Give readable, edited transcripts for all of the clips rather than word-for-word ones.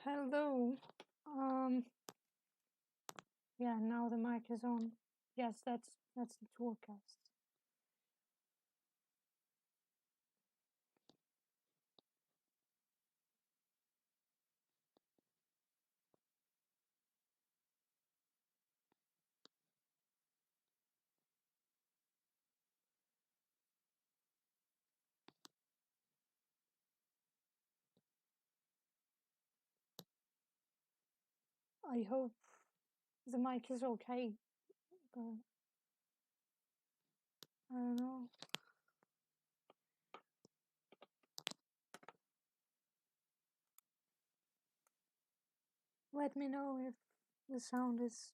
Hello. Um, yeah, now the mic is on. Yes, that's the tourcast. I hope the mic is okay, but I don't know. Let me know if the sound is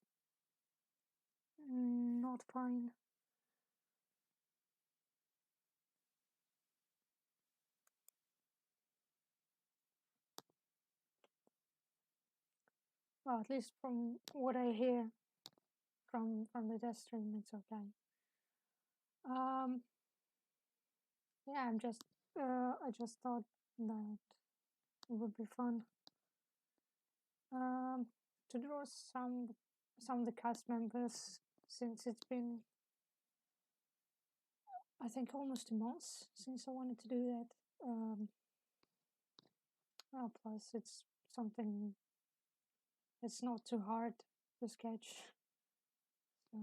not fine. Well, at least from what I hear from the test stream, it's okay. Um, yeah, I just thought that it would be fun to draw some of the cast members since it's been, I think, almost a month since I wanted to do that. Plus, it's something that's not too hard to sketch. So.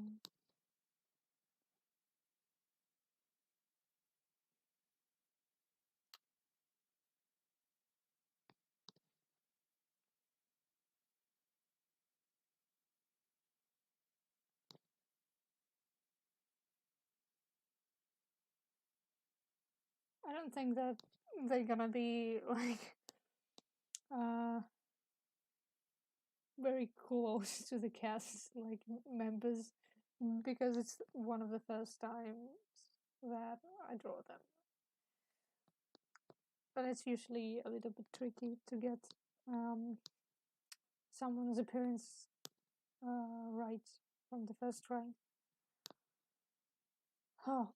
I don't think that they're gonna be like very close to the cast like members because it's one of the first times that I draw them. But it's usually a little bit tricky to get someone's appearance right from the first try. Oh.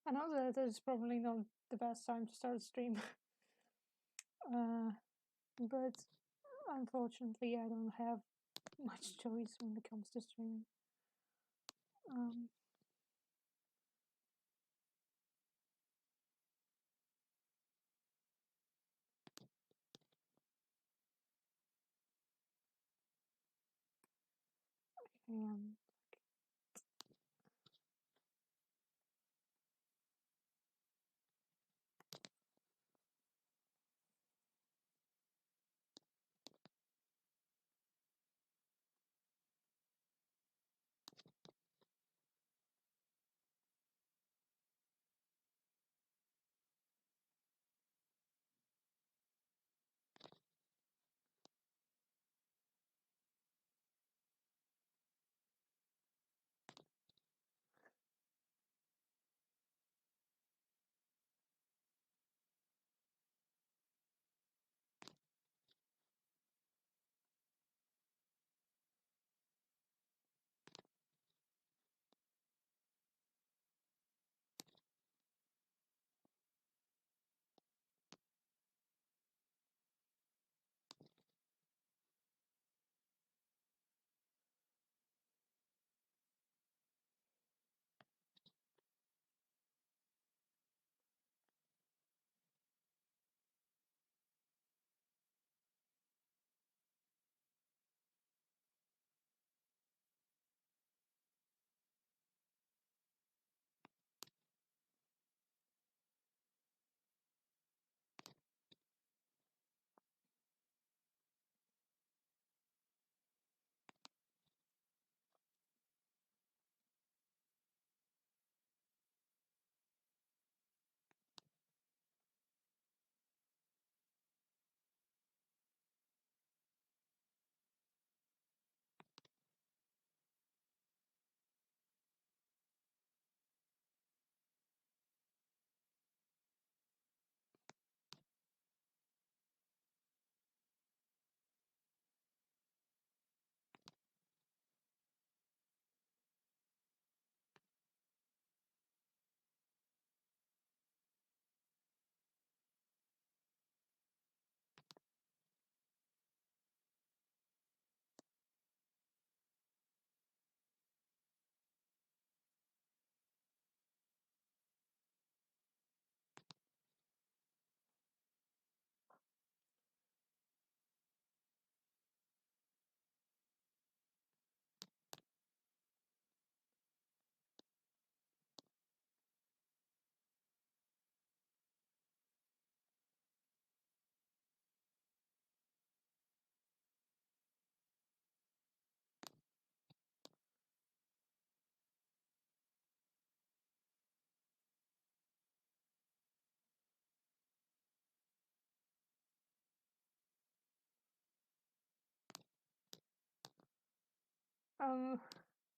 I know that it's probably not the best time to start a stream, but unfortunately I don't have much choice when it comes to streaming. And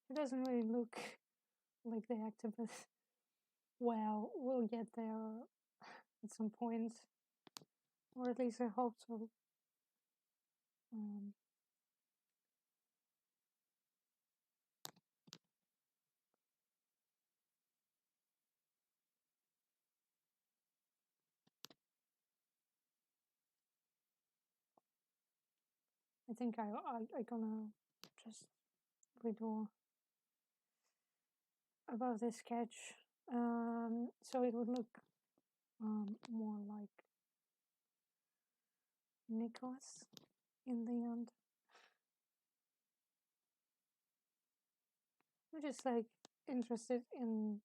He doesn't really look like the activist. Well, we'll get there at some point, or at least I hope so. I think I gonna just redraw above this sketch, so it would look more like Nicholas in the end. I'm just like interested in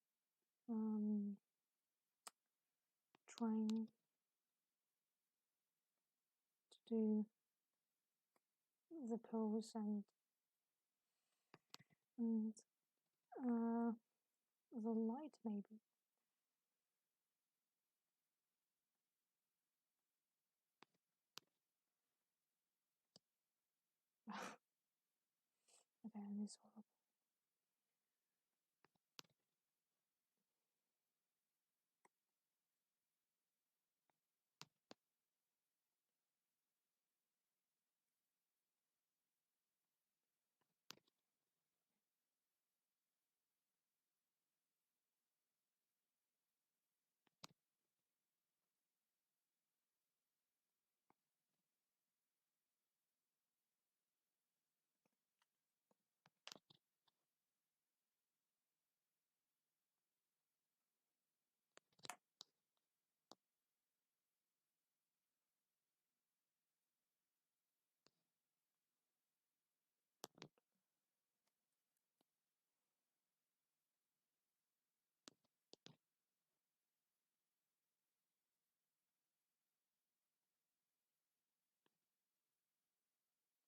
trying to do the pose and the light maybe. Okay, this is horrible.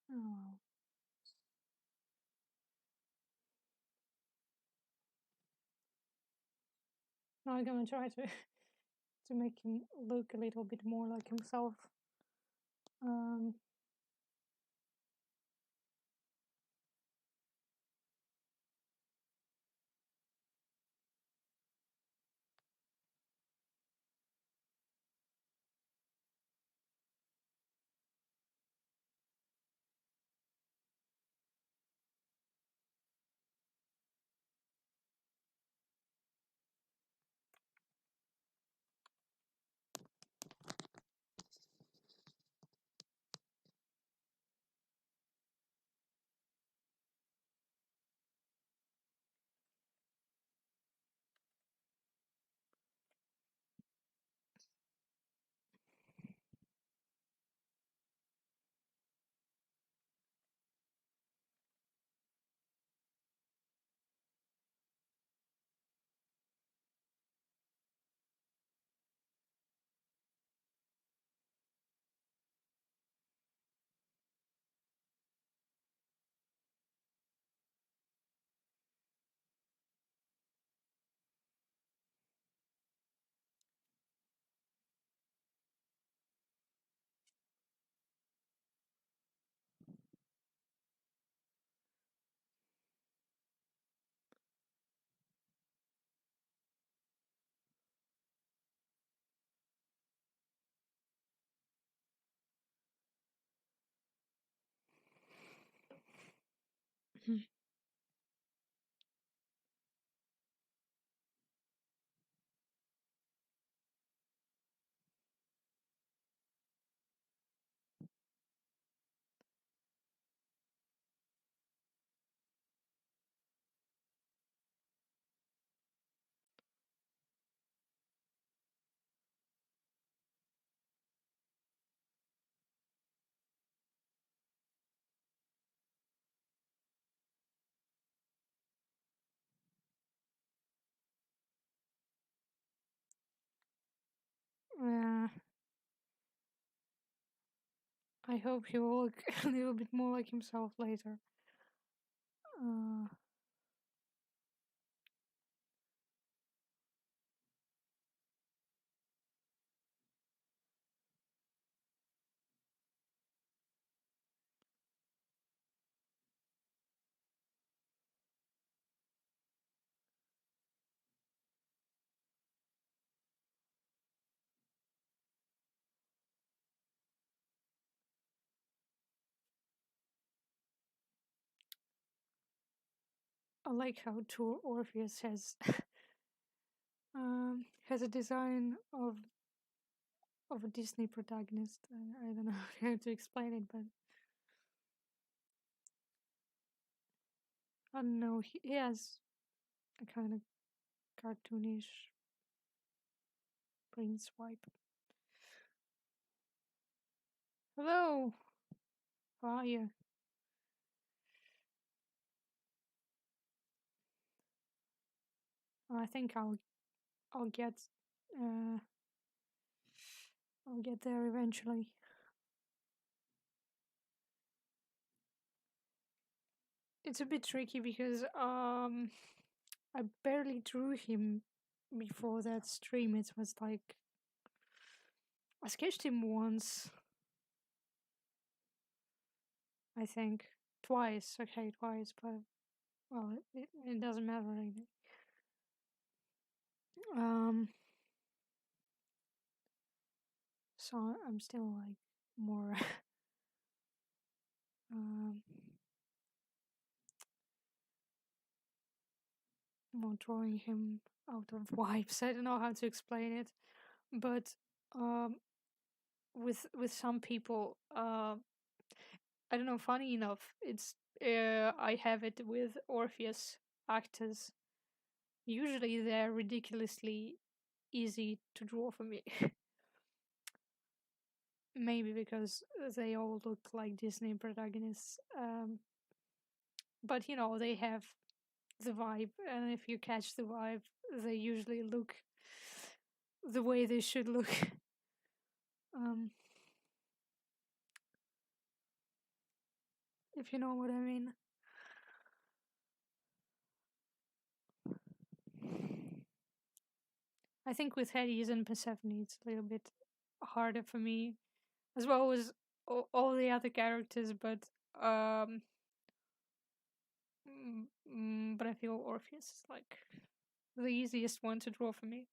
Oh well. Now I'm gonna try to to make him look a little bit more like himself. Um, yeah, I hope he will look a little bit more like himself later. Uh, I like how Orpheus has a design of a Disney protagonist. I don't know how to explain it, but I don't know. He has a kind of cartoonish brain swipe. Hello, how are you? I think I'll get uh I'll get there eventually. It's a bit tricky because I barely drew him before that stream. It was like I sketched him once, I think. Twice, okay, twice, but well, it doesn't matter really. Um, so I'm still like more um more drawing him out of vibes. I don't know how to explain it, but um, with some people, I don't know. Funny enough, it's I have it with Orpheus actors. Usually, they're ridiculously easy to draw for me. Maybe because they all look like Disney protagonists. But they have the vibe, and if you catch the vibe, they usually look the way they should look. um, if you know what I mean. I think with Hades and Persephone, it's a little bit harder for me, as well as all the other characters. But I feel Orpheus is like the easiest one to draw for me.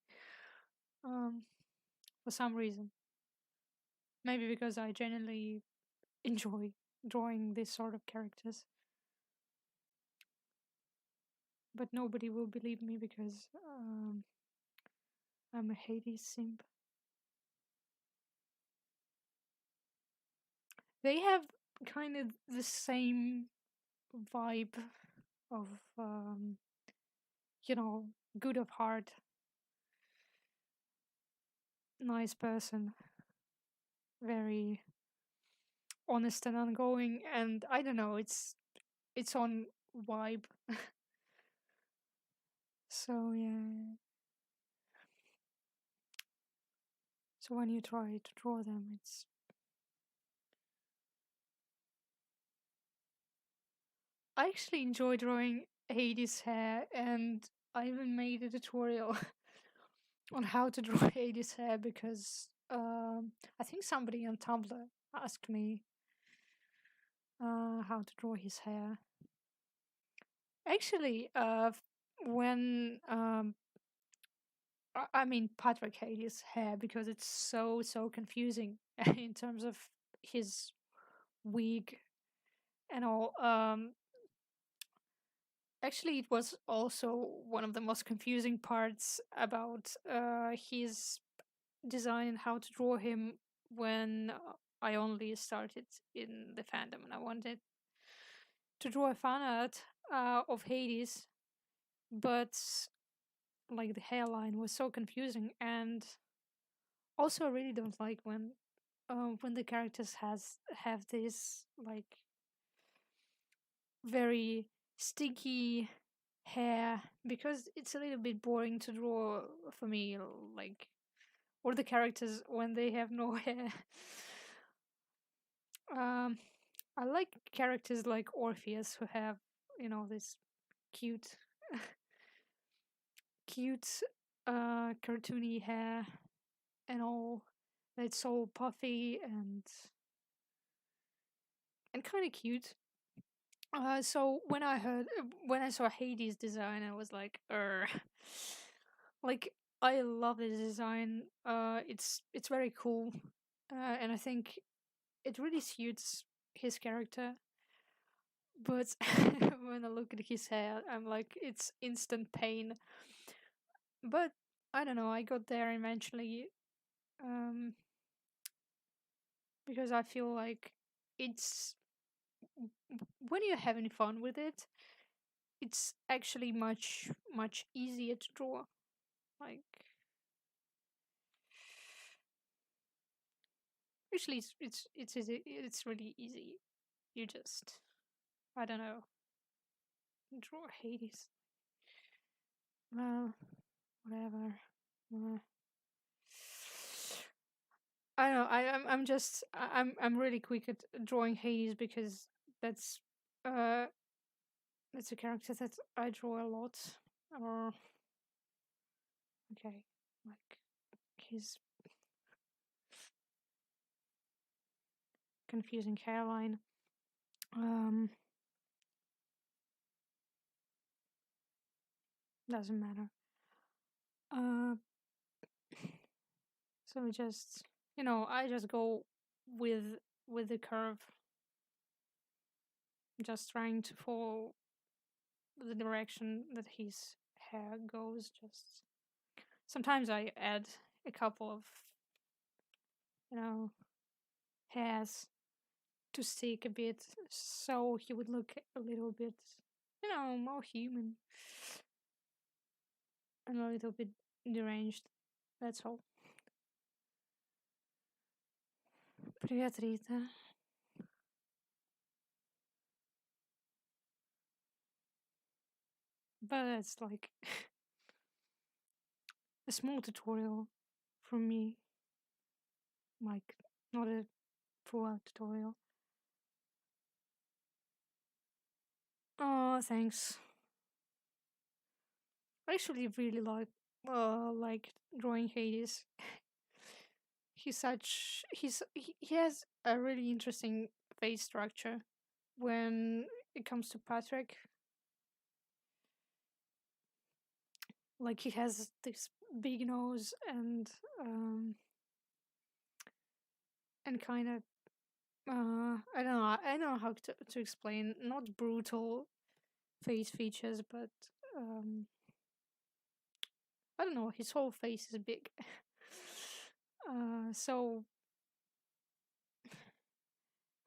Um, for some reason, maybe because I genuinely enjoy drawing this sort of characters. But nobody will believe me because I'm a Hades simp. They have kind of the same vibe of good of heart, nice person, very honest and ongoing, and I don't know, it's on vibe. So yeah. So when you try to draw them, I actually enjoy drawing Hades' hair, and I even made a tutorial on how to draw Hades' hair because I think somebody on Tumblr asked me how to draw his hair. Actually, when I mean Patrick Hades' hair because it's so confusing in terms of his wig and all. Actually, it was also one of the most confusing parts about his design and how to draw him when I only started in the fandom and I wanted to draw a fan art of Hades, but like the hairline was so confusing, and also I really don't like when the characters have this like very sticky hair because it's a little bit boring to draw for me, like, or the characters when they have no hair. um I like characters like Orpheus who have this cute cute cartoony hair and all. It's so puffy and kind of cute. So when I saw Hades design, I was like, like I love the design. It's very cool, and I think it really suits his character. But when I look at his hair, I'm like, it's instant pain. But I don't know, I got there eventually, um, because I feel like it's when you're having fun with it, it's actually much easier to draw. Like, actually, it's easy. It's really easy. You just, I don't know, draw Hades. Well, whatever. Uh, I don't know. I'm really quick at drawing Hades because that's uh that's a character that I draw a lot. Or okay, like his confusing hairline. Um, doesn't matter. Uh, so just I just go with with the curve, just trying to follow the direction that his hair goes. Just sometimes I add a couple of you know hairs to stick a bit, so he would look a little bit more human and a little bit deranged. That's all. Привет, Рита. But it's like a small tutorial from me, like not a full out tutorial. Oh, thanks. I actually really like drawing Hades. He has a really interesting face structure when it comes to Patrick. Like he has this big nose and kind of I don't know. I don't know how to explain. Not brutal face features, but um, I don't know. His whole face is big. So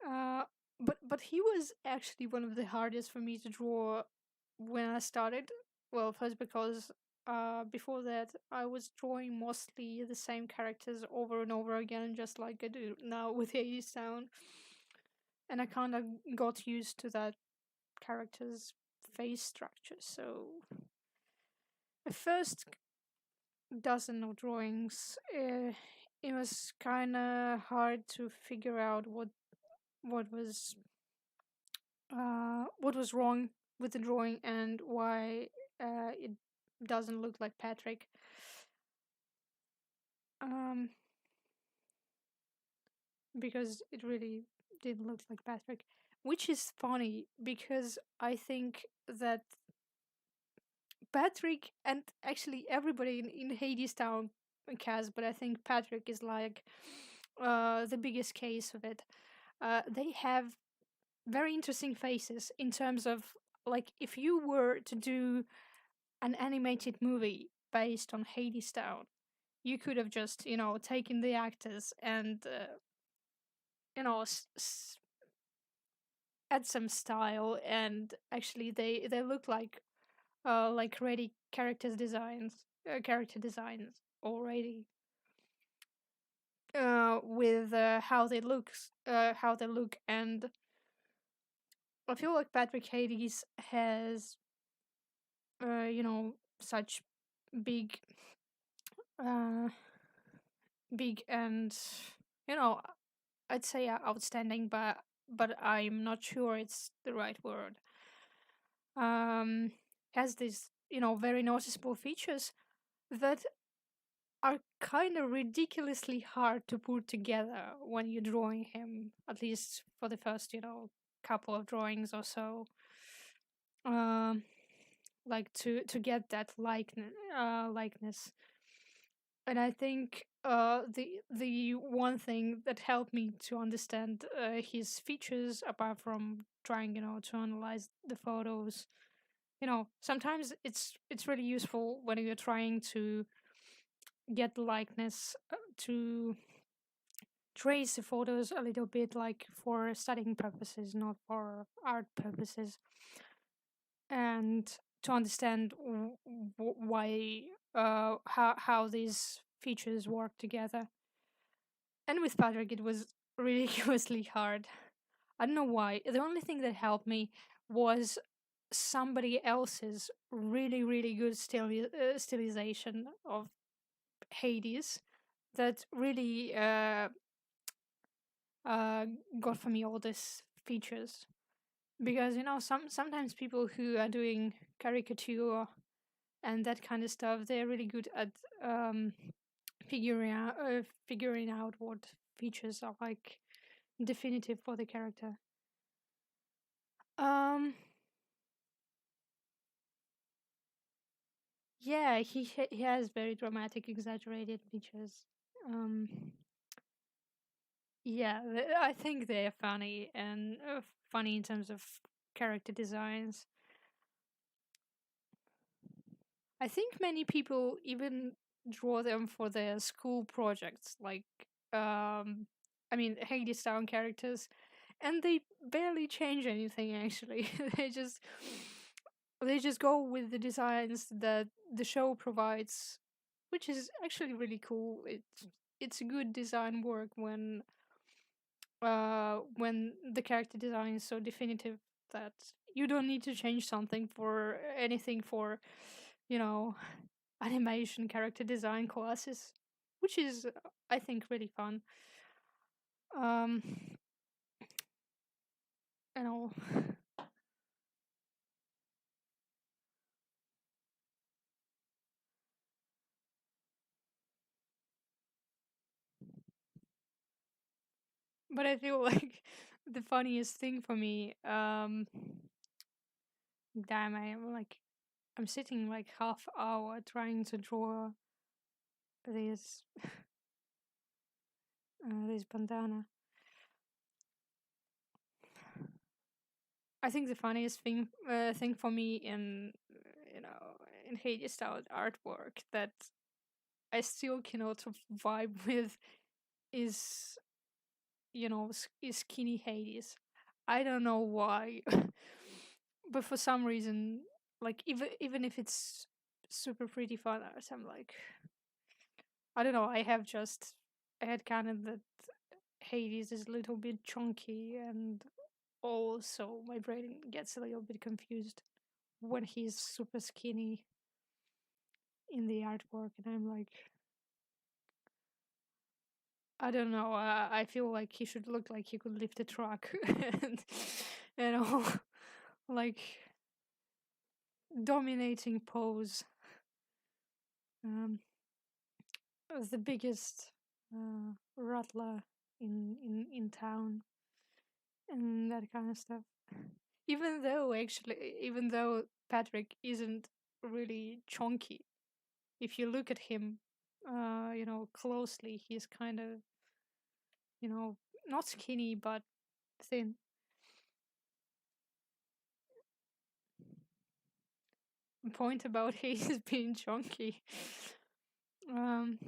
uh, but he was actually one of the hardest for me to draw when I started. Well, first because before that I was drawing mostly the same characters over and over again, just like I do now with hadestown, and I kind of got used to that character's face structure. So the first dozen of drawings, it was kind of hard to figure out what was what was wrong with the drawing and why it doesn't look like Patrick. Um, because it really did look like Patrick, which is funny because I think that Patrick and actually everybody in Hades Town cast, but I think Patrick is like the biggest case of it. They have very interesting faces in terms of like if you were to do an animated movie based on Hades Town, you could have just taken the actors and you know s- s- add some style, and actually they look like ready character designs already, with how they look. And I feel like Patrick Hades has such big uh big and you know I'd say outstanding, but I'm not sure it's the right word. um has these very noticeable features that are kind of ridiculously hard to put together when you're drawing him, at least for the first couple of drawings or so. um like to get that likeness. And I think the one thing that helped me to understand his features, apart from trying, to analyze the photos, sometimes it's really useful when you're trying to get the likeness, to trace the photos a little bit, like for studying purposes, not for art purposes, and to understand why, how these features work together. And with Patrick, it was ridiculously hard. I don't know why. The only thing that helped me was somebody else's really, really good stylization of Hades that really uh, got for me all these features. Because sometimes people who are doing caricature and that kind of stuff, they're really good at um, figuring out what features are like definitive for the character. Um, yeah, he has very dramatic, exaggerated features. Um, yeah, I think they're funny, and funny in terms of character designs. I think many people even draw them for their school projects, like um, I mean, Hadestown characters, and they barely change anything. Actually, they just they just go with the designs that the show provides, which is actually really cool. It's good design work when the character design is so definitive that you don't need to change something for anything for, you know, animation character design classes, which is, I think, really fun. Um, and all. But I feel like the funniest thing for me, damn, I'm sitting like half hour trying to draw this this bandana. I think the funniest thing for me in, in Hades style artwork that I still cannot vibe with is, is skinny Hades. I don't know why, but for some reason, like even if it's super pretty fun art, I'm like, I don't know. I had kind of that Hades is a little bit chunky, and also my brain gets a little bit confused when he's super skinny in the artwork, and I'm like, I don't know. I feel like he should look like he could lift a truck, and like dominating pose. Um, as the biggest rattler in town and that kind of stuff. Even though Patrick isn't really chunky, if you look at him, closely, he's kind of, you know, not skinny but thin. Point about his being chunky. Um,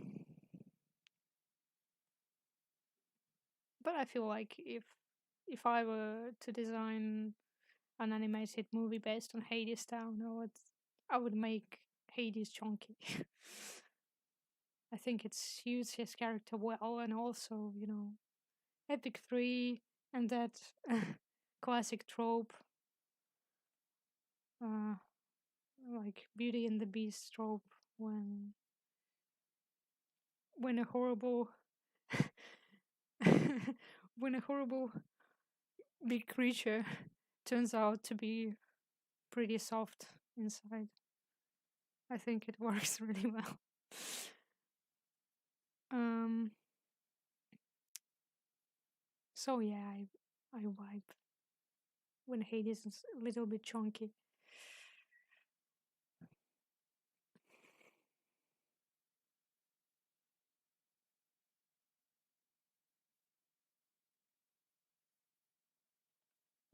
but I feel like if I were to design an animated movie based on Hades Town, I would make Hades chunky. I think it suits his character well, and also, Epic 3 and that classic trope, uh, like Beauty and the Beast trope, when when a horrible when a horrible big creature turns out to be pretty soft inside. I think it works really well. Um. So yeah, I vibe when Hades is a little bit chunky.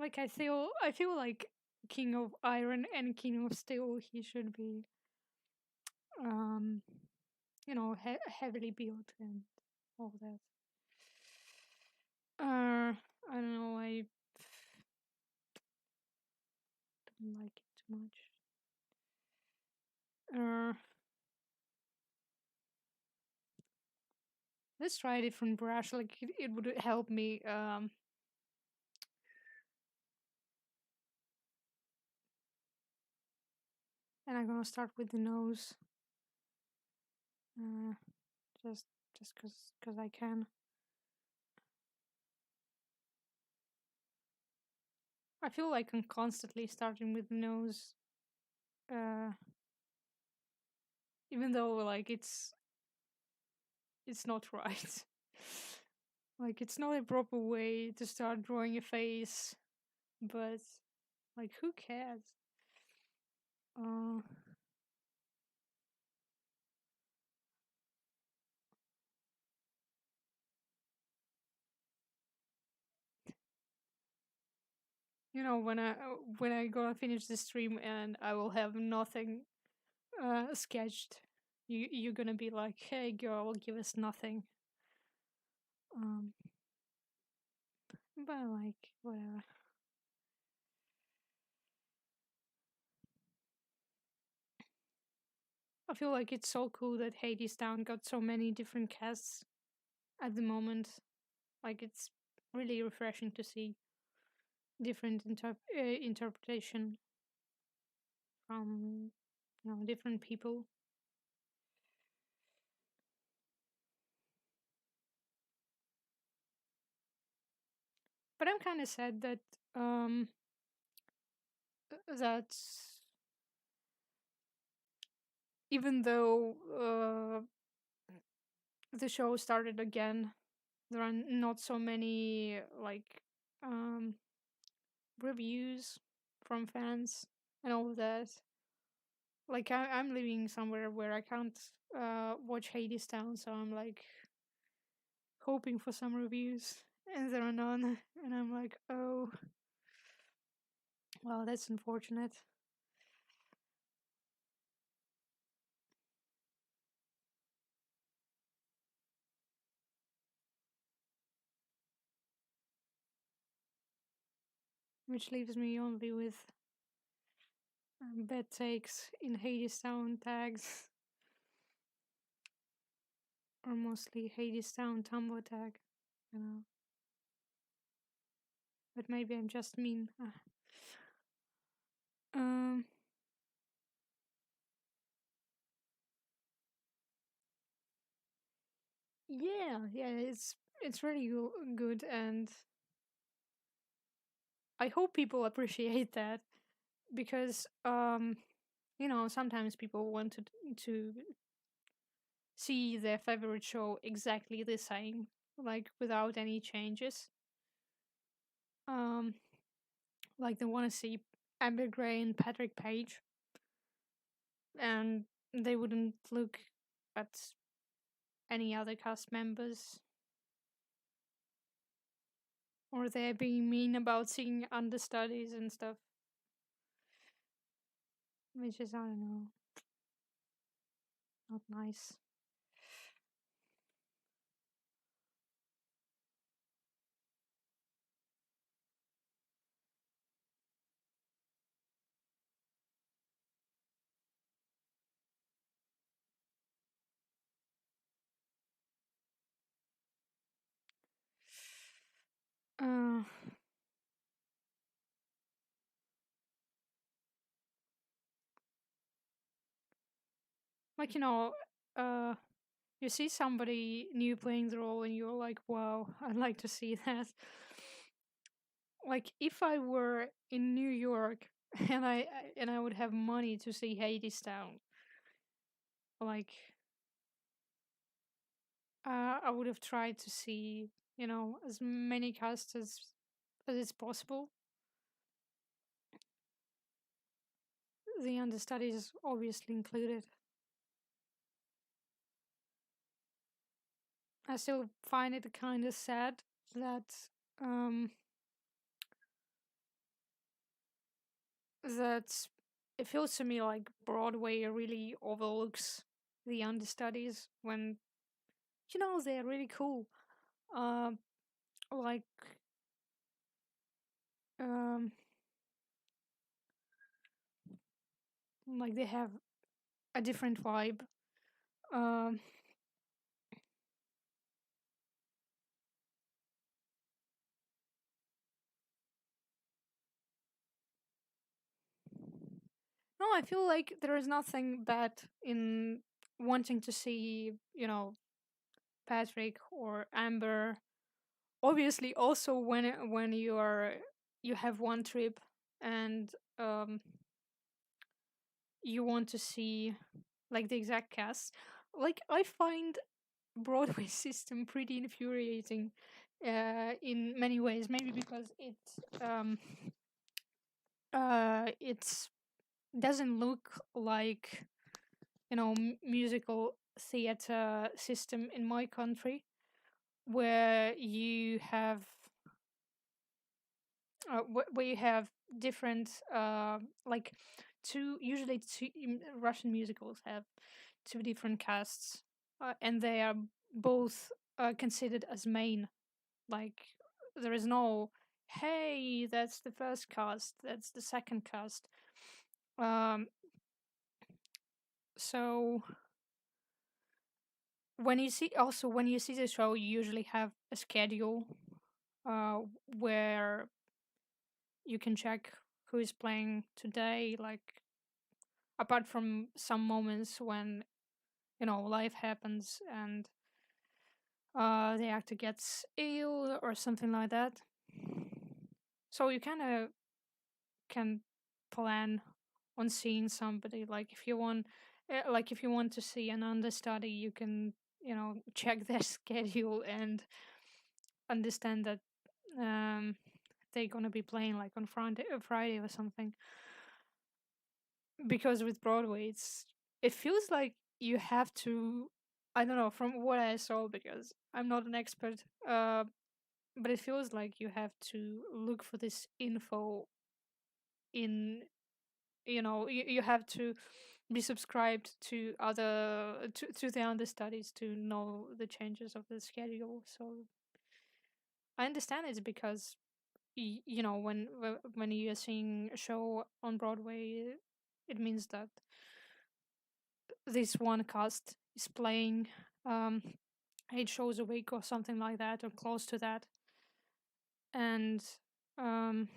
Like I feel like King of Iron and King of Steel, he should be um heavily built and all that. I don't know. I don't like it too much. Uh, let's try a different brush. Like it would help me. And I'm gonna start with the nose. Uh, just just cause I can. I feel like I'm constantly starting with the nose. Uh, even though like it's not right. Like it's not a proper way to start drawing a face, but like who cares? Uh, when I gonna finish the stream and I will have nothing sketched, you're gonna be like, "Hey, girl, give us nothing." Um, but like whatever. I feel like it's so cool that Hadestown got so many different casts at the moment. Like it's really refreshing to see different interpretation from different people. But I'm kind of sad that um that even though the show started again, there are not so many like um reviews from fans and all of that. Like I'm living somewhere where I can't watch Hades Town, so I'm like hoping for some reviews, and there are none. And I'm like, oh, well, that's unfortunate. Which leaves me only with bad takes in Hades Town tags, or mostly Hades Town Tumblr tag, you know. But maybe I'm just mean. Um, yeah, it's really good, and I hope people appreciate that because sometimes people want to see their favorite show exactly the same, like without any changes. Um, like they want to see Amber Gray and Patrick Page, and they wouldn't look at any other cast members, or they're being mean about seeing understudies and stuff, which is, I don't know, not nice. Uh, like uh, you see somebody new playing the role, and you're like, "Wow, I'd like to see that." Like if I were in New York and I would have money to see Hades Town, like I would have tried to see as many casts as it's possible. The understudies obviously included. I still find it kind of sad that um that it feels to me like Broadway really overlooks the understudies when they're really cool. Um, like um, like they have a different vibe. Um, no, I feel like there is nothing bad in wanting to see, Patrick or Amber. Obviously, also when you have one trip and you want to see like the exact cast. Like I find Broadway system pretty infuriating in many ways. Maybe because it's doesn't look like musical theater system in my country where you have where you have different like two usually Russian musicals have two different casts and they are both considered as main. Like there is no, hey, that's the first cast, that's the second cast. um so when you see the show, you usually have a schedule where you can check who is playing today, like apart from some moments when life happens and the actor gets ill or something like that. So you kind of can plan on seeing somebody. Like if you want to see an understudy, you can check their schedule and understand that um, they're gonna be playing like on Friday or something. Because with Broadway, it feels like you have to. I don't know from what I saw because I'm not an expert. But it feels like you have to look for this info in you have to be subscribed to to the understudies to know the changes of the schedule. So I understand it's because when you're seeing a show on Broadway, it means that this one cast is playing um 8 shows a week or something like that or close to that. And um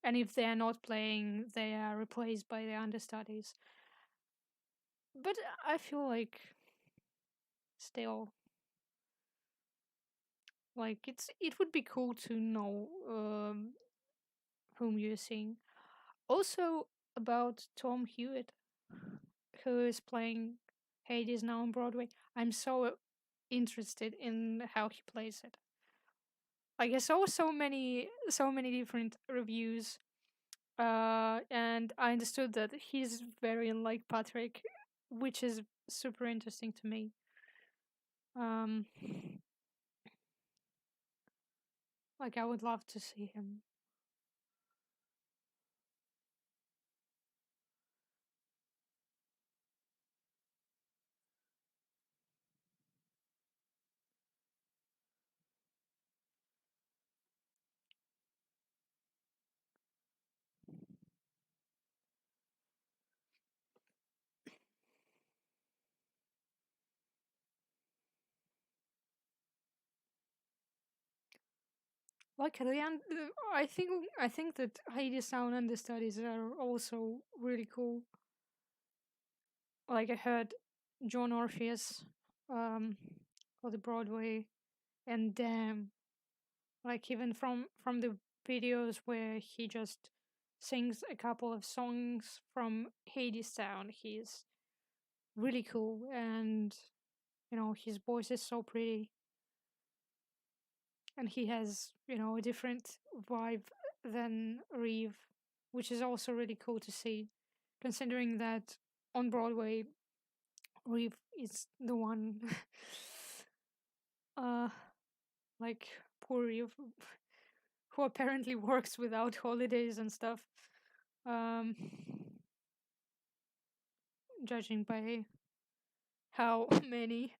and if they are not playing, they are replaced by the understudies. But I feel like still, like it would be cool to know whom you're seeing. Also about Tom Hewitt, who is playing Hades now on Broadway. I'm so interested in how he plays it. Like I saw so many different reviews, and I understood that he's very unlike Patrick, which is super interesting to me. Um, like I would love to see him. Like at the end, I think that hadestown understudies are also really cool. Like I heard John Orpheus um, for the Broadway, and damn, like even from the videos where he just sings a couple of songs from Hadestown, he's really cool, and his voice is so pretty, and he has a different vibe than Reeve, which is also really cool to see, considering that on Broadway Reeve is the one uh like poor Reeve who apparently works without holidays and stuff. Um, judging by how many,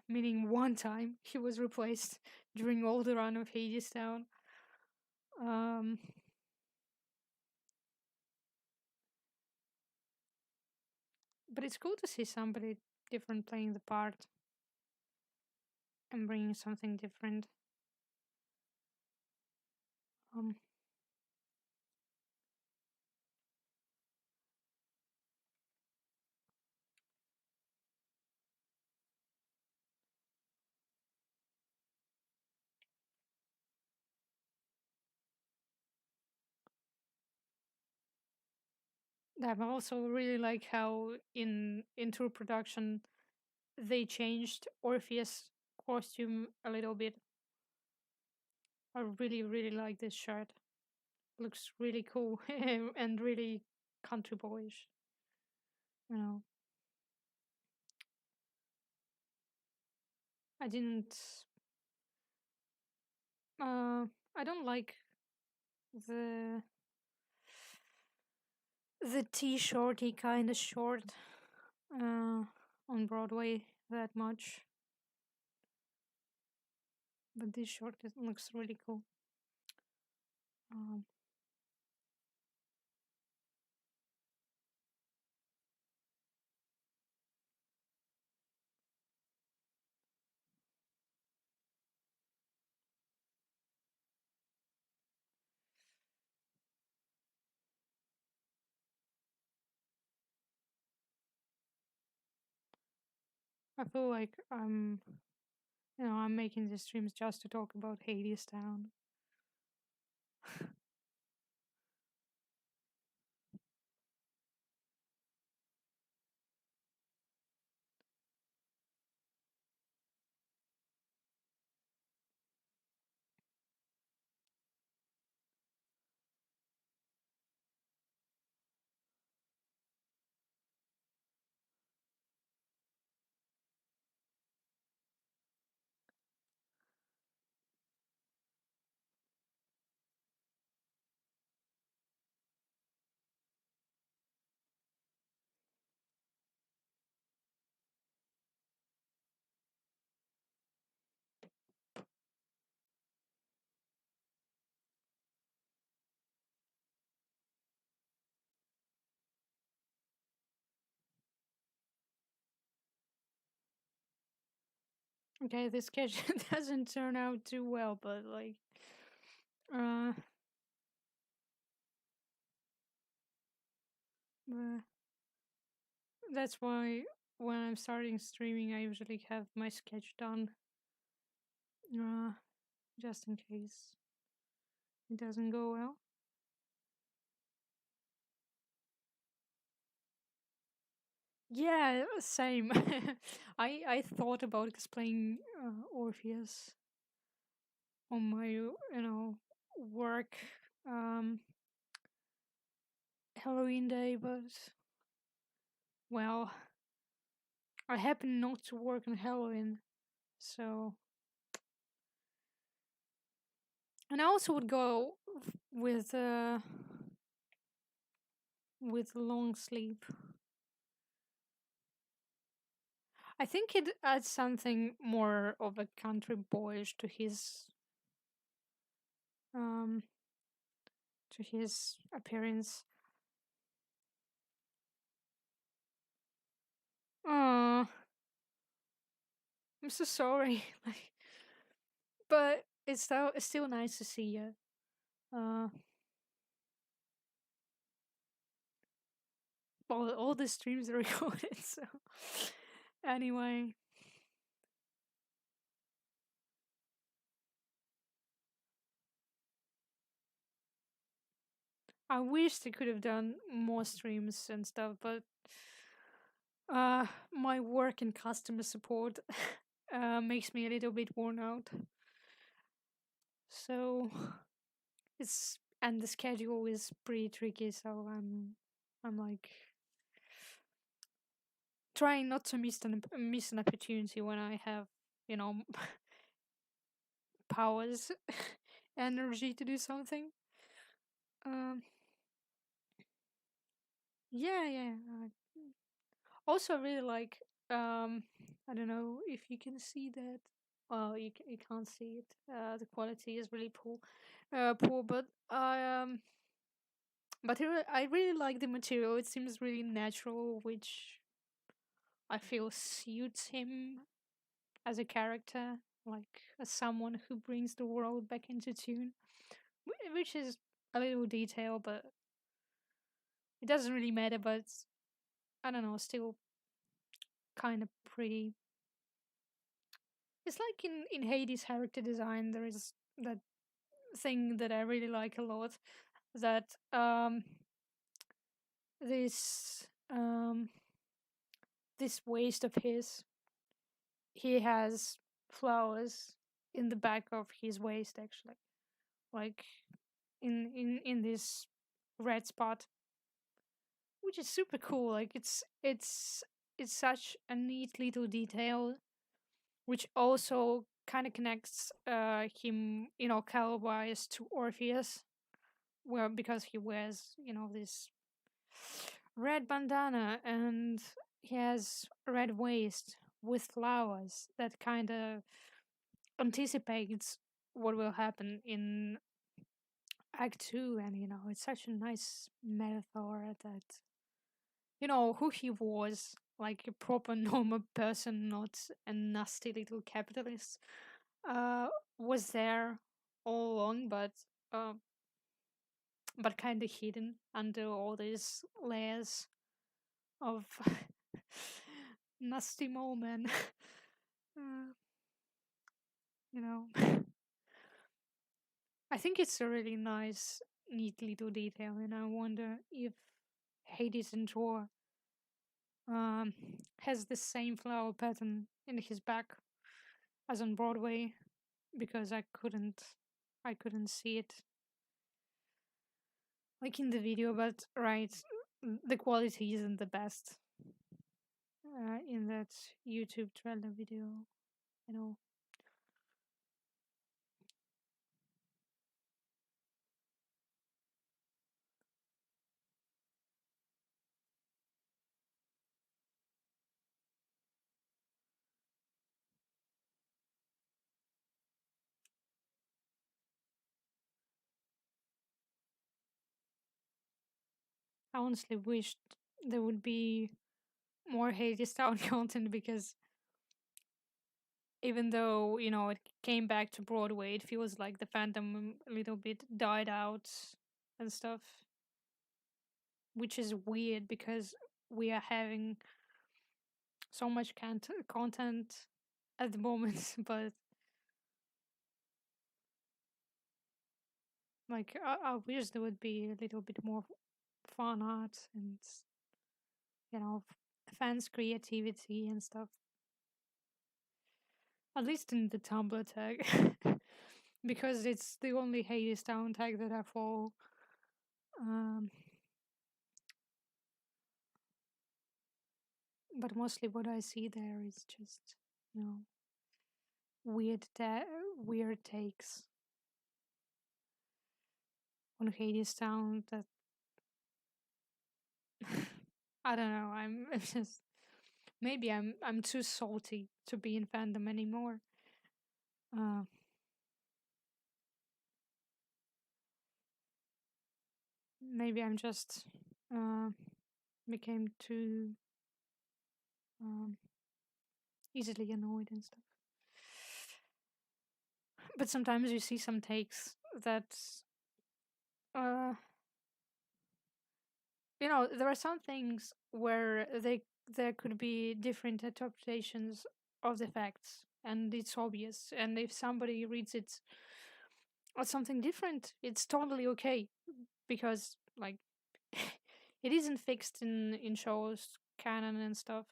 meaning one time he was replaced during all the run of hadestown. Um, but it's cool to see somebody different playing the part and bringing something different. Um, I also really like how in tour production they changed Orpheus' costume a little bit. I really really like this shirt. Looks really cool and really country boyish. You know, I didn't. Uh, I don't like the t-shirty kind of short uh, on Broadway that much, but this short looks really cool. Um, I feel like I'm making these streams just to talk about Hadestown. Okay, this sketch doesn't turn out too well, but like, uh, uh, that's why when I'm starting streaming, I usually have my sketch done, uh, just in case it doesn't go well. Yeah, same. I thought about explaining Orpheus on my work um Halloween day, but well, I happen not to work on Halloween, so and I also would go with long sleep. I think it adds something more of a country boyish um to his appearance. Oh, I'm so sorry. Like, but it's still nice to see you. Uh, all the streams are recorded. So anyway, I wish they could have done more streams and stuff, but my work in customer support makes me a little bit worn out. So it's and the schedule is pretty tricky. So I'm like trying not to miss an opportunity when I have you know powers energy to do something. Um, Yeah, yeah. Also, I really like. I don't know if you can see that. Well, you can't see it. The quality is really poor, poor. I really like the material. It seems really natural, which I feel suits him as a character, like as someone who brings the world back into tune. Which is a little detail, but it doesn't really matter. But I don't know, still kind of pretty. It's like in Hades' character design, there is that thing that I really like a lot. That this this waist of his, he has flowers in the back of his waist, actually, like in this red spot, which is super cool. Like it's such a neat little detail, which also kind of connects him, color-wise to Orpheus, well, because he wears, this red bandana and he has a red waist with flowers that kind of anticipates what will happen in Act 2. And, it's such a nice metaphor that, who he was, like a proper normal person, not a nasty little capitalist, uh, was there all along, uh, but kind of hidden under all these layers of nasty moment. uh, you know, I think it's a really nice, neat little detail, and I wonder if Hades and Thor um, has the same flower pattern in his back as on Broadway, because I couldn't see it like in the video, but right, the quality isn't the best in that YouTube trailer video. You know, I honestly wished there would be more Hades Town content, because even though it came back to Broadway, it feels like the fandom a little bit died out and stuff, which is weird because we are having so much content at the moment. But like I wish there would be a little bit more fan art and fans creativity and stuff, at least in the Tumblr tag. Because it's the only Hades Town tag that I follow. um, but mostly what I see there is just you know weird takes on Hades Town that I don't know. I'm just, maybe I'm too salty to be in fandom anymore. Uh, maybe I'm just uh, became too um, easily annoyed and stuff. But sometimes you see some takes that uh, there are some things where there could be different interpretations of the facts, and it's obvious. And if somebody reads it as something different, it's totally okay, because like it isn't fixed in shows canon and stuff.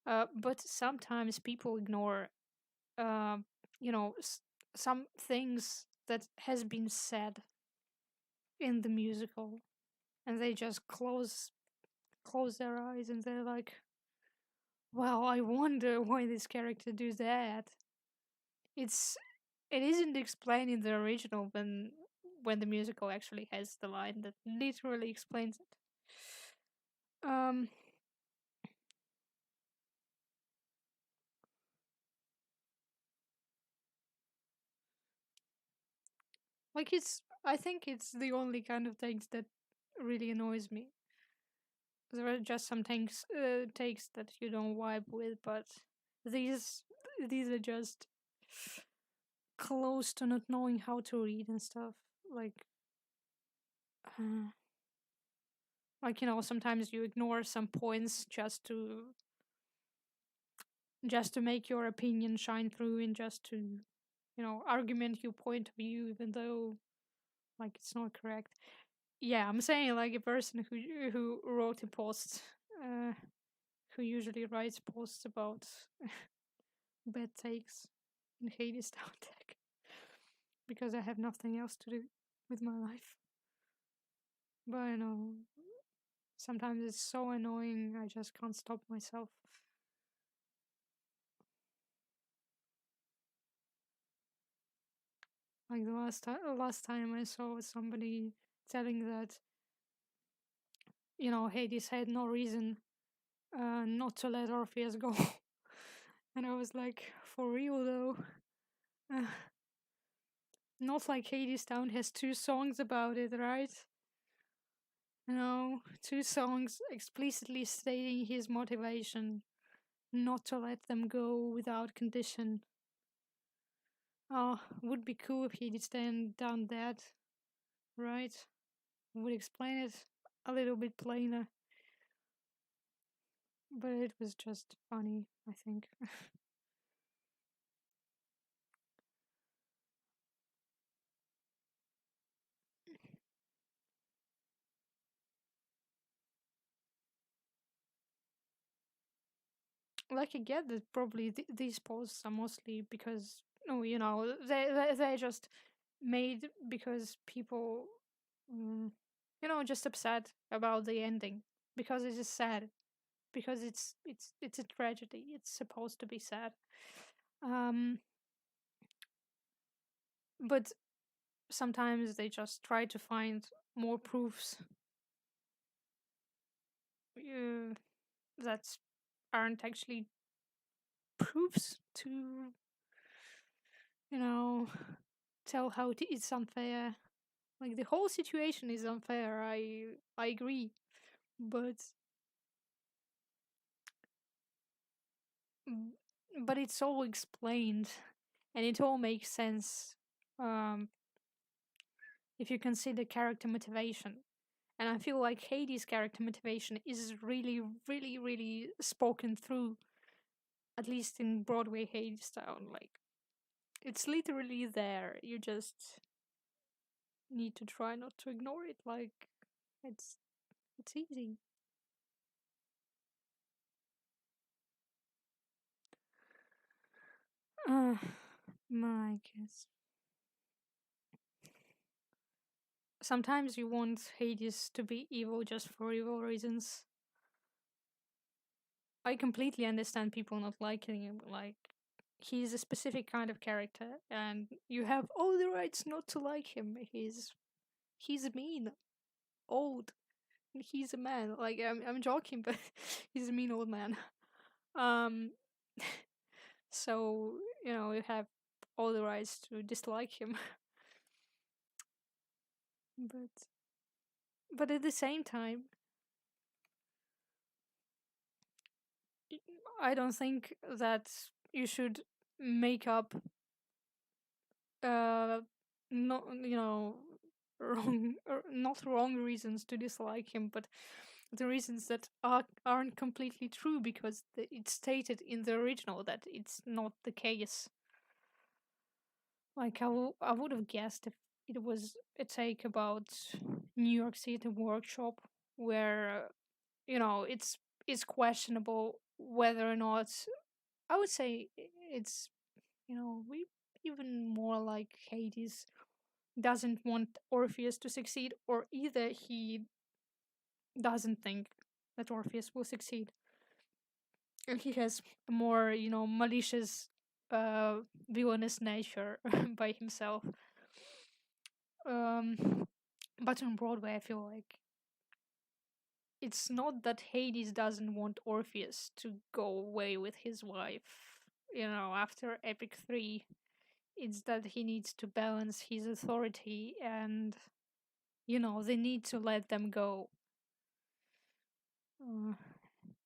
But sometimes people ignore uh, you know s- some things that has been said in the musical, and they just close their eyes, and they're like, well, I wonder why this character do that. It isn't explained in the original, when the musical actually has the line that literally explains it. Um, like it's. I think it's the only kind of things that really annoys me. There are just some things takes that you don't vibe with, but these these are just close to not knowing how to read and stuff. Like, uh, sometimes you ignore some points just to make your opinion shine through and just to argument your point of view, even though like it's not correct. Yeah, I'm saying like a person who wrote a post, uh, who usually writes posts about bad takes in hadestown tech because I have nothing else to do with my life. But I know sometimes it's so annoying I just can't stop myself. Like the last time I saw somebody telling that Hades had no reason not to let Orpheus go, and I was like, for real though. Uh, Not like Hades Town has two songs about it, right? Two songs explicitly stating his motivation not to let them go without condition. Oh, would be cool if he'd stand done that, right? Would explain it a little bit plainer, but it was just funny, I think. Like I get that probably these posts are mostly because no, they're just made because people, mm, just upset about the ending because it is sad because it's a tragedy. It's supposed to be sad. Um, but sometimes they just try to find more proofs uh, that aren't actually proofs to you know tell how it's unfair. Like the whole situation is unfair. I agree, but mm, but it's all explained, and it all makes sense. Um, if you consider character motivation, and I feel like Hades' character motivation is really, really, really spoken through, at least in Broadway Hadestown. Like it's literally there. You just need to try not to ignore it. Like it's it's easy. Uh, my guess. Sometimes you want Hades to be evil just for evil reasons. I completely understand people not liking him. Like, he's a specific kind of character, and you have all the rights not to like him. He's mean, old. He's a man. Like, I'm joking, but he's a mean old man. Um, so you have all the rights to dislike him, but at the same time, I don't think that you should make up uh not wrong or not wrong reasons to dislike him, but the reasons that aren't completely true because it's stated in the original that it's not the case. Like I would have guessed if it was a take about New York City workshop where it's questionable whether or not I would say it's we even more like Hades doesn't want Orpheus to succeed, or either he doesn't think that Orpheus will succeed, and he has a more malicious, villainous nature by himself. Um, but on Broadway, I feel like it's not that Hades doesn't want Orpheus to go away with his wife, after Epic 3. It's that he needs to balance his authority and, they need to let them go. Uh,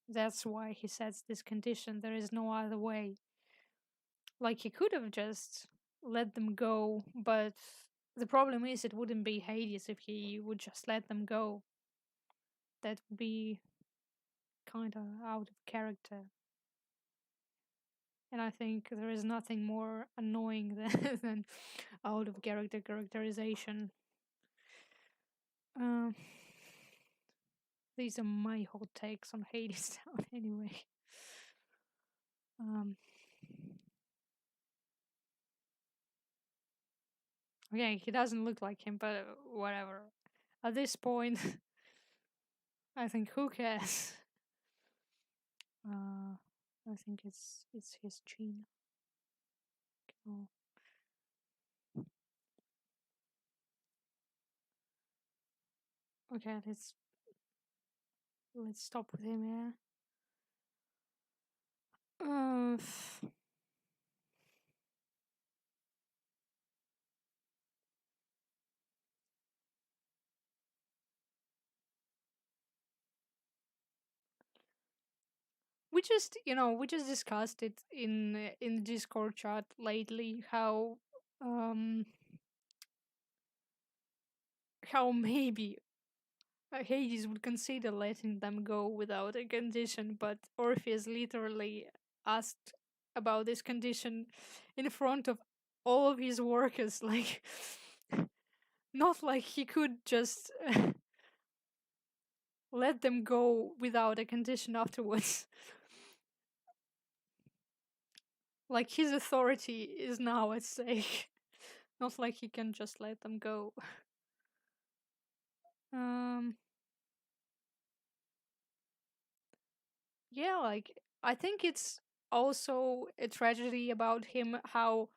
that's why he sets this condition. There is no other way. Like, he could have just let them go, but the problem is it wouldn't be Hades if he would just let them go. That would be kind of out of character. And I think there is nothing more annoying than out of character characterization. Um, these are my hot takes on Hadestown anyway. Um, okay, he doesn't look like him, but whatever. At this point, I think who cares? I think it's his gene. Oh. Okay, let's stop with him. Yeah. Uh, we just discussed it in the Discord chat lately, um how maybe Hades would consider letting them go without a condition, but Orpheus literally asked about this condition in front of all of his workers. Like, not like he could just let them go without a condition afterwards. Like, his authority is now at stake. Not like he can just let them go. Um, yeah, like, I think it's also a tragedy about him how,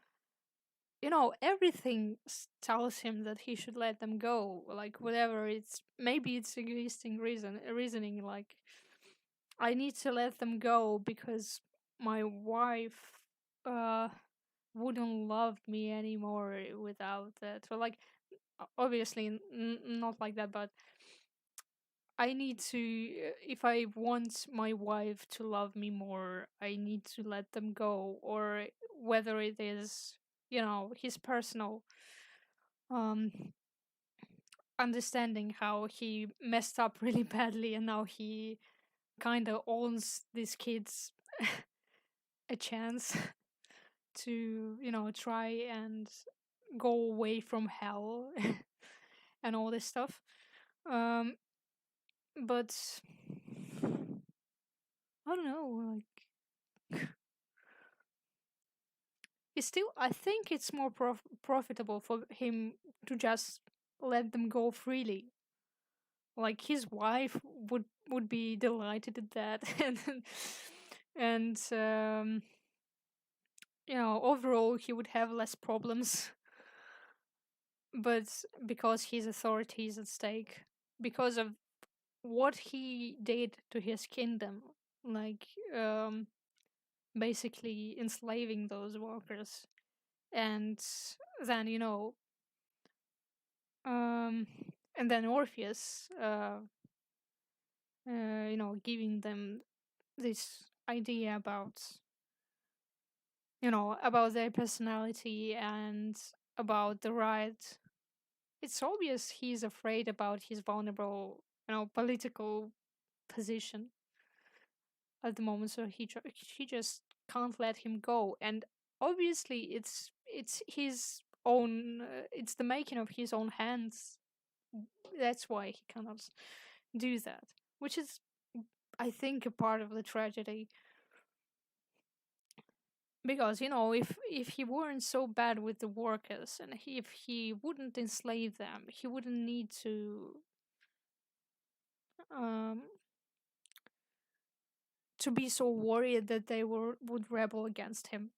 everything tells him that he should let them go. Like, whatever, maybe it's egoistic reasoning, like, I need to let them go because my wife uh wouldn't love me anymore without that. So, like, obviously not like that, but I need to, if I want my wife to love me more, I need to let them go. Or whether it is, his personal um understanding how he messed up really badly and now he kind of owns these kids a chance to, try and go away from hell and all this stuff. Um, but I don't know, like, it's still, I think it's more profitable for him to just let them go freely. Like, his wife would be delighted at that, and overall he would have less problems. But because his authority is at stake, because of what he did to his kingdom, like, basically enslaving those workers, and then um and then Orpheus giving them this idea about their personality and about the right. It's obvious he's afraid about his vulnerable political position at the moment, so he just can't let him go. And obviously it's his own, it's the making of his own hands. That's why he cannot do that, which is, I think, a part of the tragedy. Because if he weren't so bad with the workers, and if he wouldn't enslave them, he wouldn't need um to be so worried that they would rebel against him.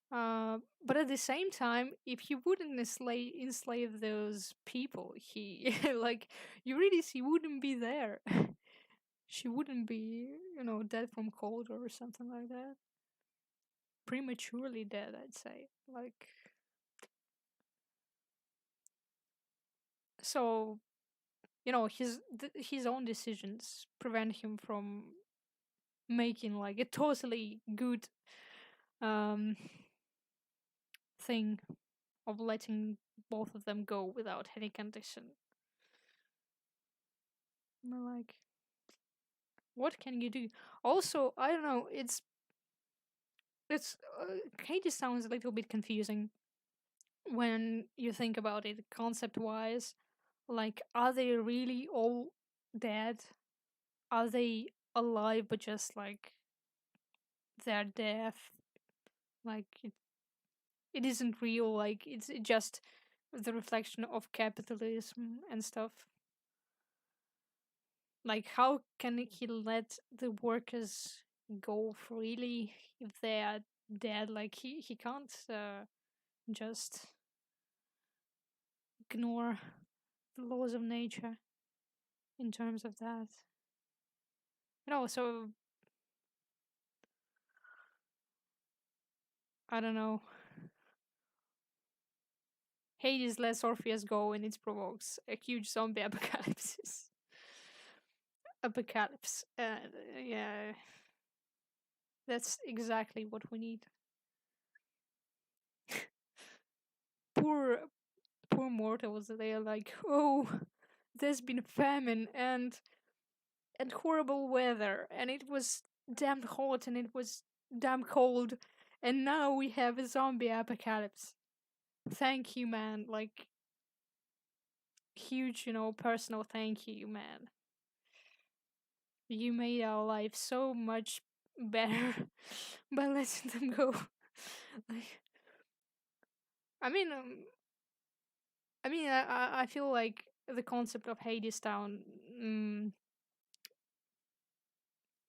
But at the same time, if he wouldn't enslave those people, he like, Eurydice, he wouldn't be there. she wouldn't be, dead from cold or something like that. Prematurely dead, I'd say. Like, so, his own decisions prevent him from making like a totally good um thing of letting both of them go without any condition. Like, what can you do? Also, I don't know. It's Katie sounds a little bit confusing when you think about it concept wise. Like, are they really all dead? Are they alive but just like their death? Like, it isn't real. Like, it's just the reflection of capitalism and stuff. Like, how can he let the workers go freely if they are dead? Like, he can't just ignore the laws of nature in terms of that. So I don't know. Hades lets Orpheus go and it provokes a huge zombie apocalypse. Yeah, that's exactly what we need. Poor, poor mortals. They are like, oh, there's been famine and horrible weather, and it was damn hot and it was damn cold, and now we have a zombie apocalypse. Thank you, man. Like, huge, personal thank you, man. You made our life so much better by letting them go. Like, I mean, I feel like the concept of Hadestown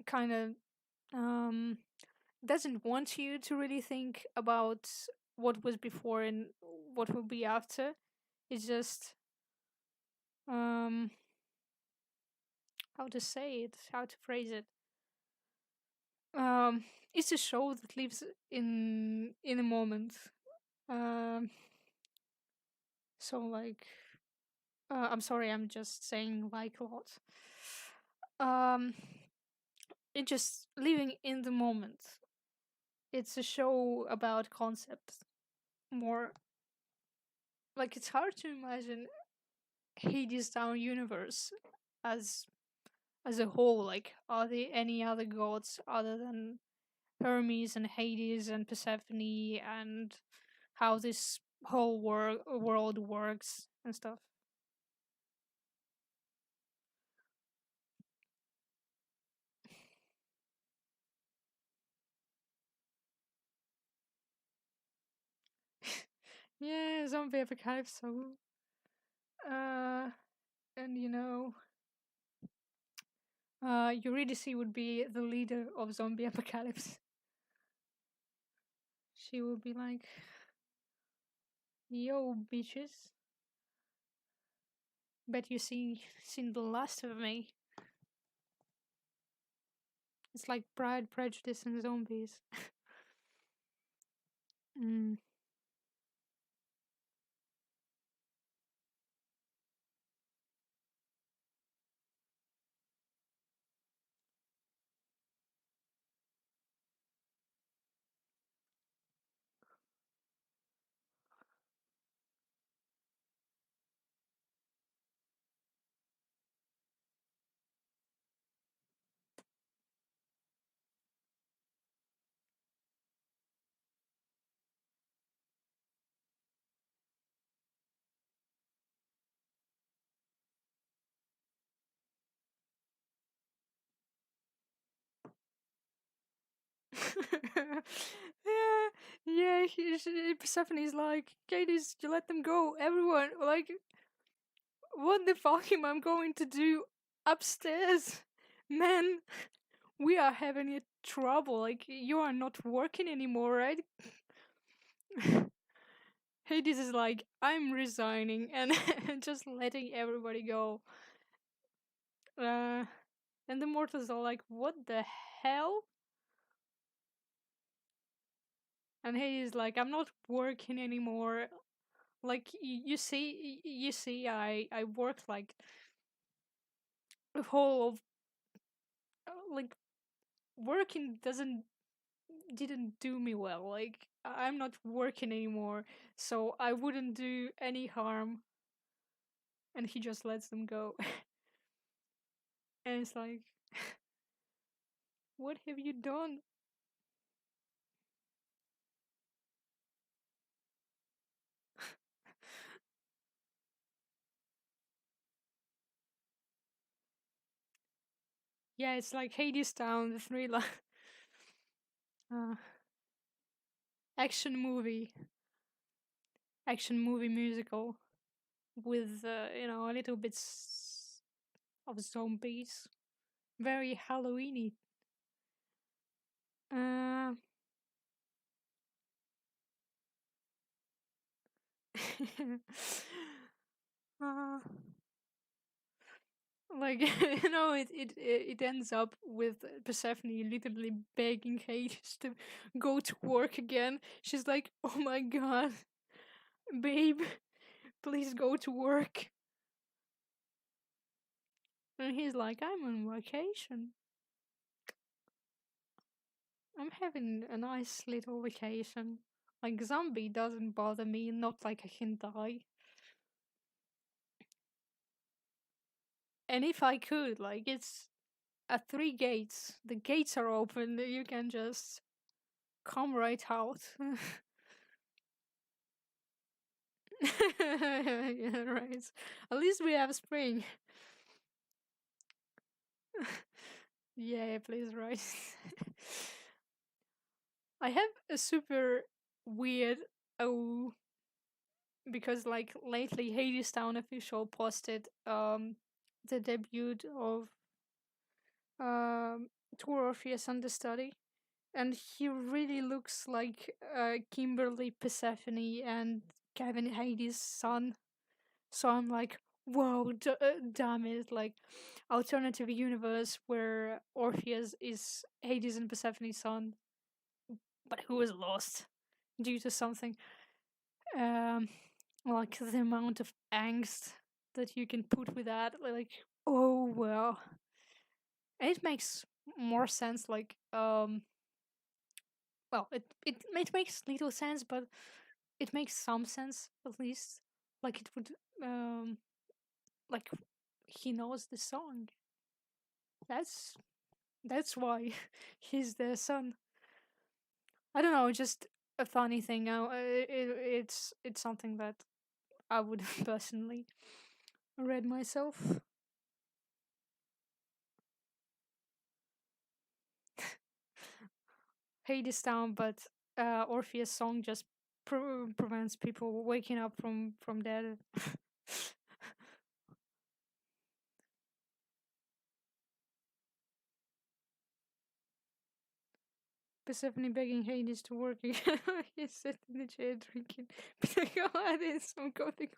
kind of doesn't want you to really think about what was before and what will be after. It's just um how to say it, how to phrase it. Um it's a show that lives in a moment. Um so like I'm sorry, I'm just saying like a lot. Um it's just living in the moment. It's a show about concepts more. Like, it's hard to imagine Hades Town universe as as a whole. Like, are there any other gods other than Hermes and Hades and Persephone, and how this whole world works and stuff? Yeah, zombie apocalypse. So, uh, and Eurydice would be the leader of zombie apocalypse. She would be like, "Yo, bitches, bet you seen the last of me." It's like Pride, Prejudice, and Zombies. Mm. Yeah, yeah. Persephone's like, Cadis, you let them go. Everyone, like, what the fuck am I going to do upstairs? Man, we are having a trouble. Like, you are not working anymore, right? Hades is like, I'm resigning and just letting everybody go. Uh, And the mortals are like, what the hell? And Hades like, I'm not working anymore. Like you see, I worked like a whole of like working doesn't didn't do me well. Like I'm not working anymore, so I wouldn't do any harm. And he just lets them go. And it's like, what have you done? Yeah, it's like Hadestown, the thriller. uh, action movie, action movie musical with a little bits of zombies. Very Halloweeny. Uh, uh, like it ends up with Persephone literally begging Hades to go to work again. She's like, "Oh my god, babe, please go to work." And he's like, "I'm on vacation. I'm having a nice little vacation. Like zombie doesn't bother me. Not like I can die. And if I could, like it's at three gates. The gates are open. You can just come right out." Yeah, right. At least we have spring. Yeah, please, right. I have a super weird oh because like lately Hadestown official posted the debut of um Tour Orpheus Understudy, and he really looks like Kimberly Persephone and Kevin Hades' son. So I'm like, whoa, damn it! Like, alternative universe where Orpheus is Hades and Persephone's son, but who was lost due to something. Um, like the amount of angst that you can put with that, like, oh well, and it makes more sense. Like, well, it makes little sense, but it makes some sense at least. Like it would, like he knows the song. That's That's why he's their son. I don't know, just a funny thing. It's something that I would personally read myself. Hades Town, but Orpheus' song just prevents people waking up from dead. Persephone begging Hades to work again. He's sitting in the chair drinking. God, it's some gothic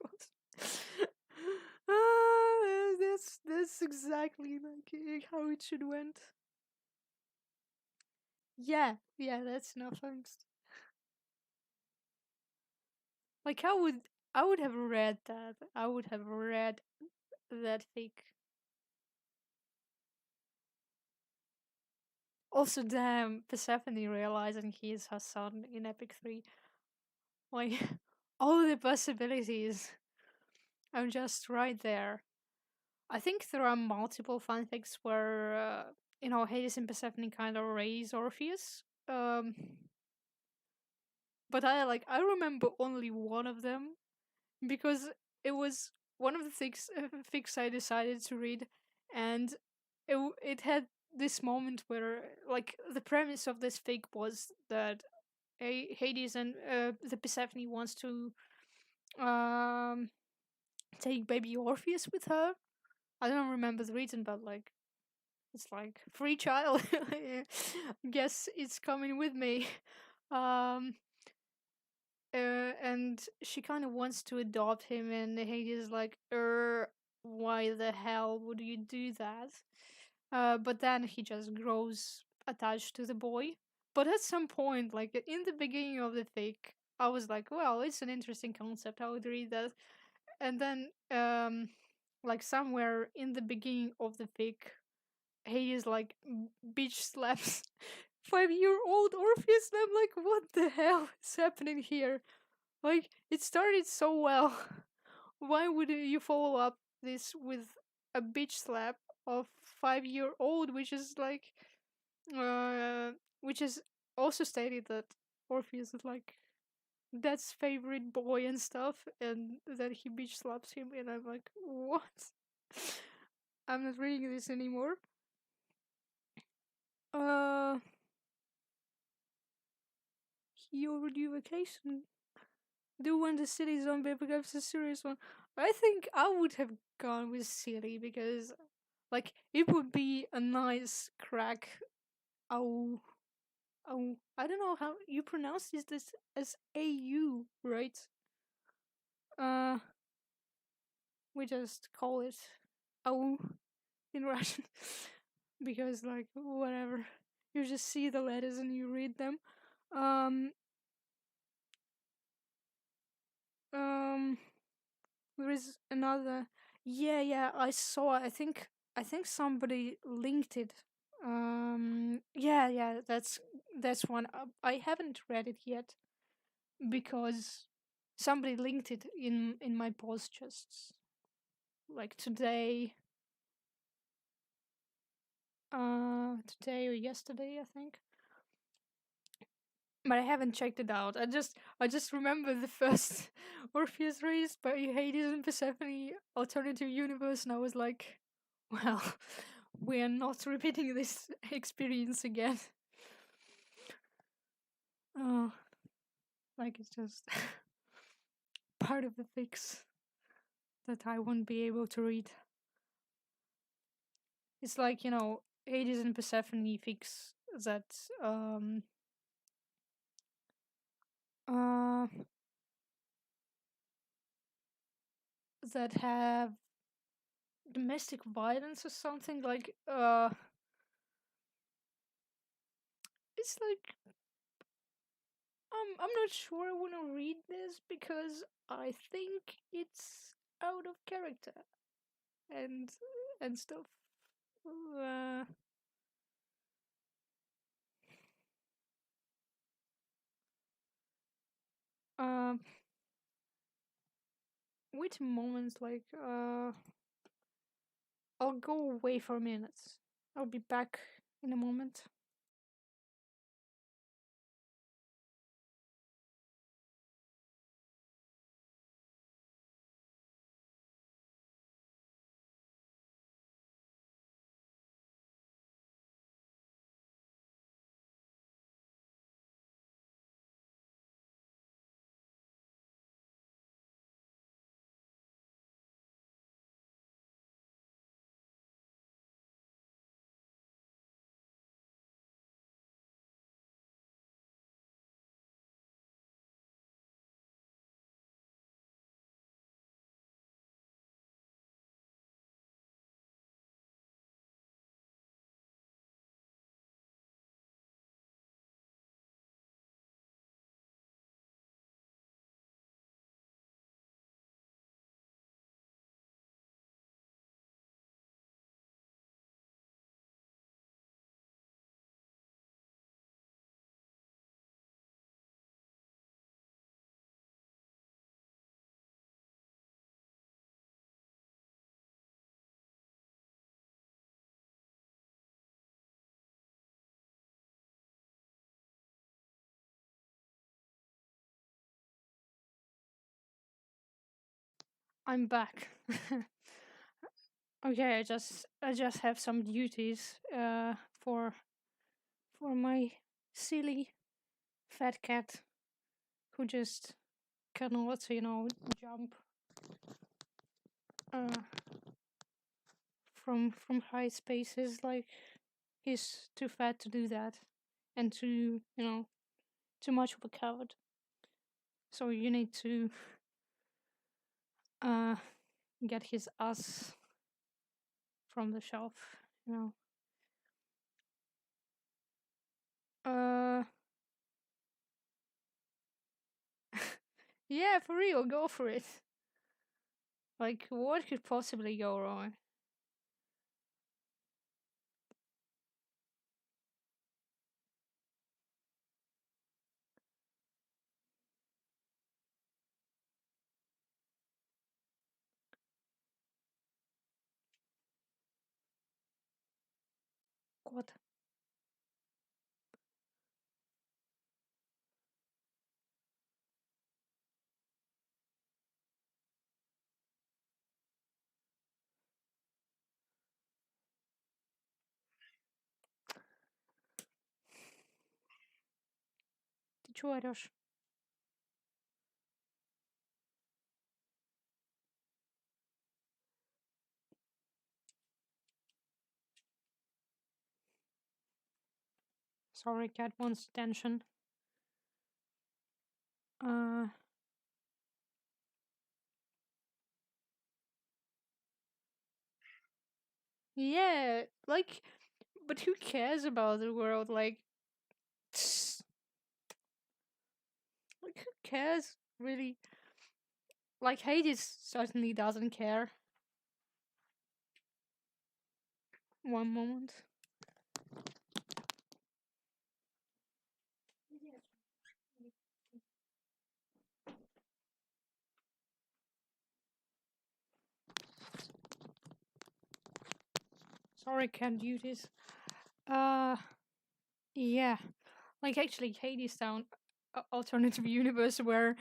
that's exactly like how it should went. Yeah, yeah, that's enough angst. Like I would have read that. I would have read that fic. Also, damn, Persephone realizing he is her son in Epic 3. Like, all the possibilities are just right there. I think there are multiple fanfics where, Hades and Persephone kind of raise Orpheus. But I remember only one of them because it was one of the fics I decided to read, and it had this moment where like the premise of this fic was that Hades and the Persephone wants to um take baby Orpheus with her. I don't remember the reason, but like it's like free child. Guess it's coming with me. Um, and she kind of wants to adopt him, and Hades is like, why the hell would you do that? But then he just grows attached to the boy. But at some point, like in the beginning of the fic, I was like, well, it's an interesting concept. I would read that. And then, like somewhere in the beginning of the fic, Hades like bitch slaps 5-year-old Orpheus, and I'm like, what the hell is happening here? Like, it started so well. Why would you follow up this with a bitch slap of 5-year-old, which is like, which is also stated that Orpheus is like Dad's favorite boy and stuff, and that he bitch slaps him, and I'm like, what? I'm not reading this anymore. Uh, he overdue vacation. Do when the city zombie becomes a serious one. I think I would have gone with silly because, like, it would be a nice crack. Oh, I don't know how you pronounce this as AU, right? Uh, we just call it AU in Russian because, like, whatever. You just see the letters and you read them. Um, um, there is another. Yeah, yeah, I saw. I think somebody linked it. Yeah, yeah, that's one. I haven't read it yet because somebody linked it in my post just like today. Today or yesterday, I think. But I haven't checked it out. I just remember the first Orpheus race by Hades and Persephone alternative universe, and I was like, well, we are not repeating this experience again. Oh, like it's just part of the fix that I won't be able to read. It's like, Hades and Persephone fix that uh that have domestic violence or something like it's like I'm not sure I want to read this because I think it's out of character and and stuff. Uh, um, which moments like I'll go away for a minute. I'll be back in a moment. I'm back. Okay, I just have some duties for my silly fat cat who just cannot, jump uh from high spaces. Like he's too fat to do that, and too much of a coward. So you need to uh get his ass from the shelf. Uh, yeah, for real, go for it. Like, what could possibly go wrong? What? Ты чё орёшь? Sorry, cat wants attention. Uh, yeah, like, but who cares about the world? Like, who cares, really? Like, Hades certainly doesn't care. One moment. Sorry, cat duties. Uh, yeah. Like, actually, hadestown, alternative universe where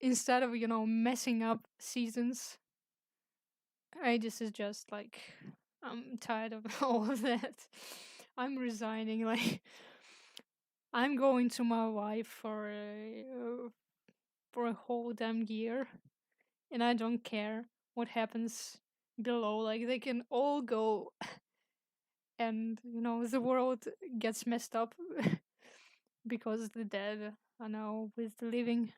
instead of, messing up seasons, Hades is just like, I'm tired of all of that. I'm resigning. Like, I'm going to my wife for a whole damn year, and I don't care what happens below. Like, they can all go, and the world gets messed up because the dead are now with the living.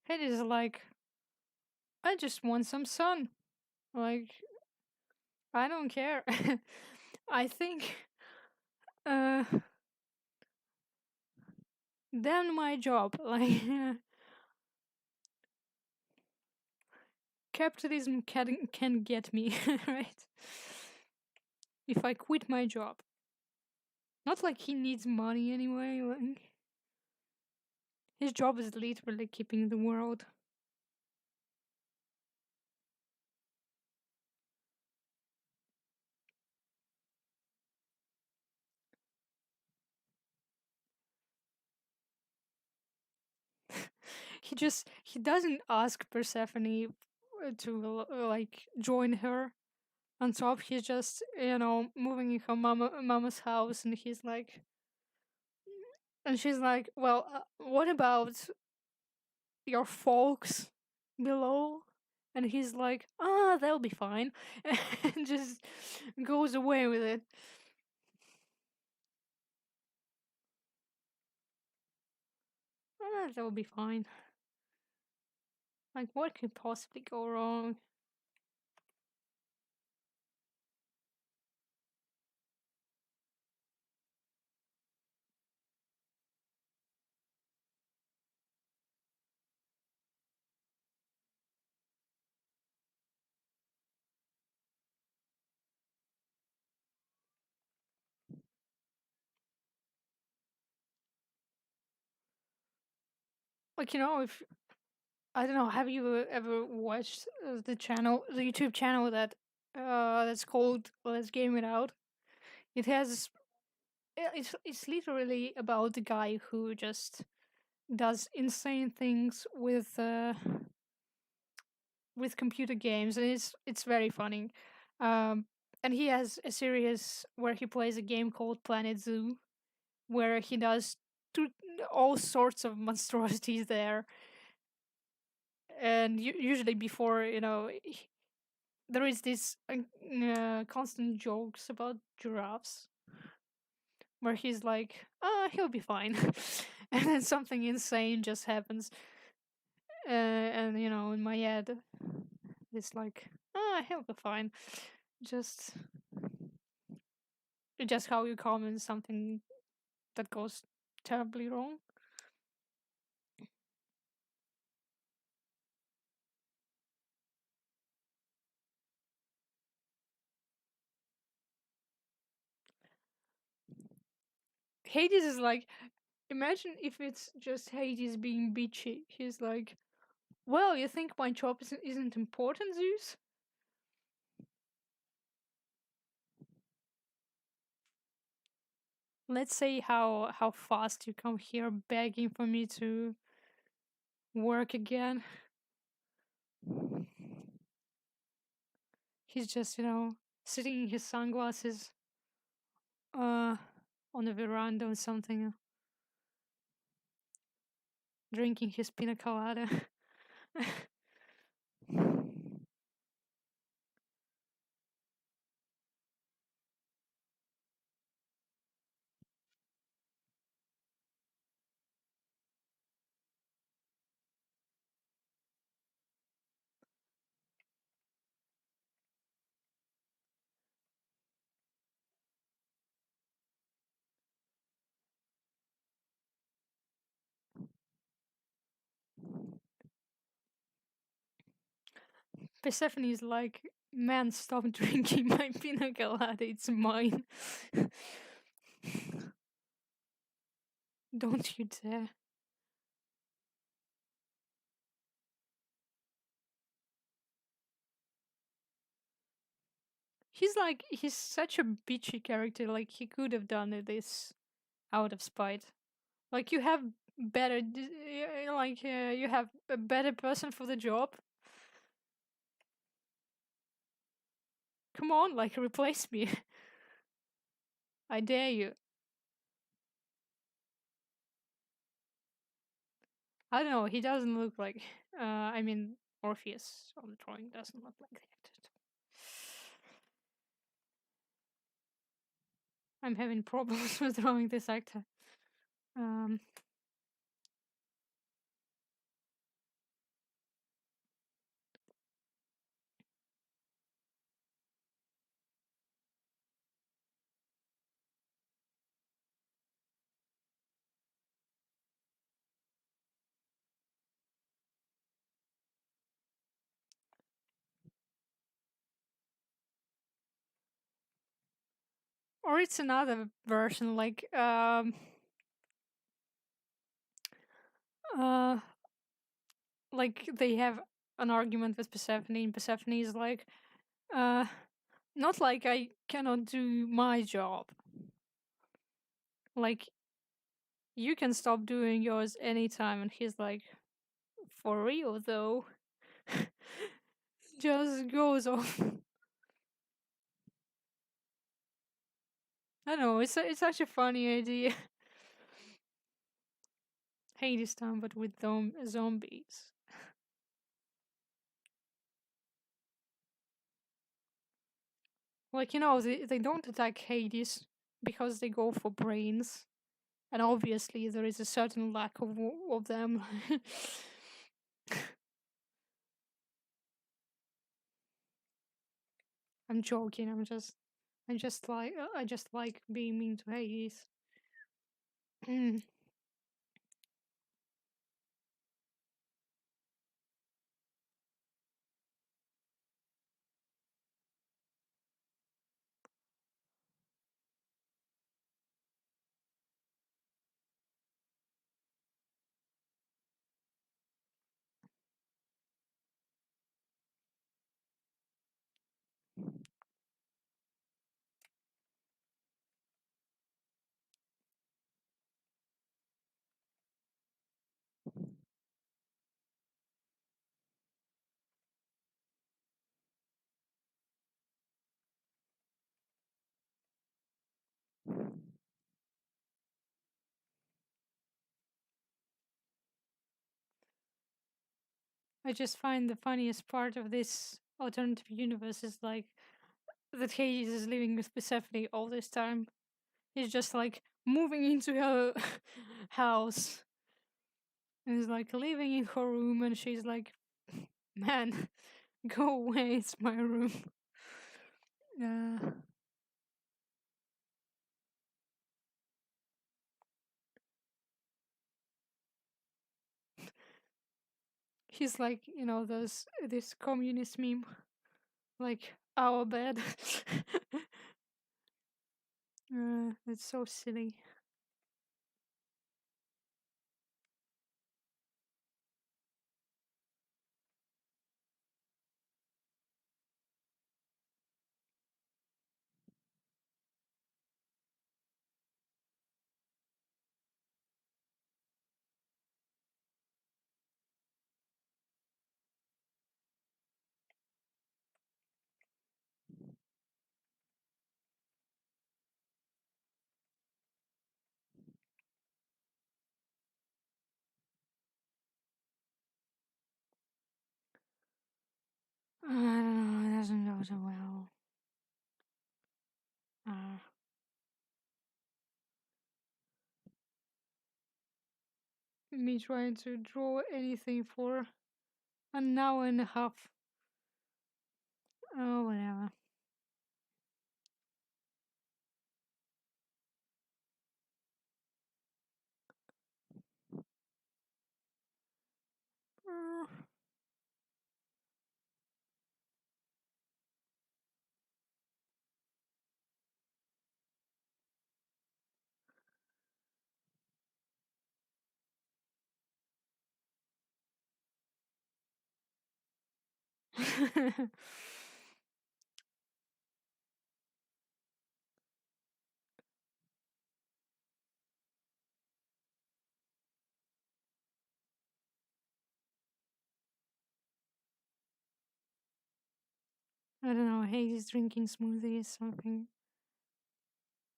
Hades is like, I just want some sun. Like, I don't care. I think uh then my job. Like, capitalism can get me, right? If I quit my job. Not like he needs money anyway, like his job is literally keeping the world. He doesn't ask Persephone to like join her on top. He's just moving in her mama's house, and she's like, well, what about your folks below? And he's like, they'll be fine, and just goes away with it. They'll be fine. Like, what could possibly go wrong? Like, if I don't know, have you ever watched the YouTube channel that's called Let's Game It Out? It has it's literally about the guy who just does insane things with computer games, and it's very funny. Um, and he has a series where he plays a game called Planet Zoo, where he does to all sorts of monstrosities there, and usually before there is this constant jokes about giraffes where he's like, he'll be fine. And then something insane just happens. And, in my head, it's like, he'll be fine. Just, just how you comment something that goes terribly wrong. Hades is like, imagine if it's just Hades being bitchy. He's like, well, you think my job isn't important, Zeus? Let's say how fast you come here begging for me to work again. He's just, sitting in his sunglasses uh on the veranda or something, drinking his pina colada. Persephone's like, man, stop drinking my pina colada, it's mine. Don't you dare. He's such a bitchy character, like he could have done this out of spite. Like you have better, you have a better person for the job. Come on, like replace me. I dare you. I don't know. He doesn't look like. I mean, Orpheus on the drawing doesn't look like the actor. I'm having problems with drawing this actor. Um, or it's another version, uh, like they have an argument with Persephone, and Persephone is like, uh, not like I cannot do my job. Like, you can stop doing yours anytime. And he's like, for real though? Just goes off. I don't know, it's such a funny idea. Hadestown, but with zombies. Like, they don't attack Hades because they go for brains. And obviously there is a certain lack of them. I'm joking. I just like being mean to Hades. I just find the funniest part of this alternative universe is like that Hades is living with Persephone all this time. He's just like moving into her house and is like living in her room, and she's like, "Man, go away! It's my room." Uh, he's like, this communist meme, like our bed. It's so silly. I don't know. It doesn't go so well. Uh, Me trying to draw anything for an hour and a half. Oh, whatever. I don't know. Hades drinking smoothie is something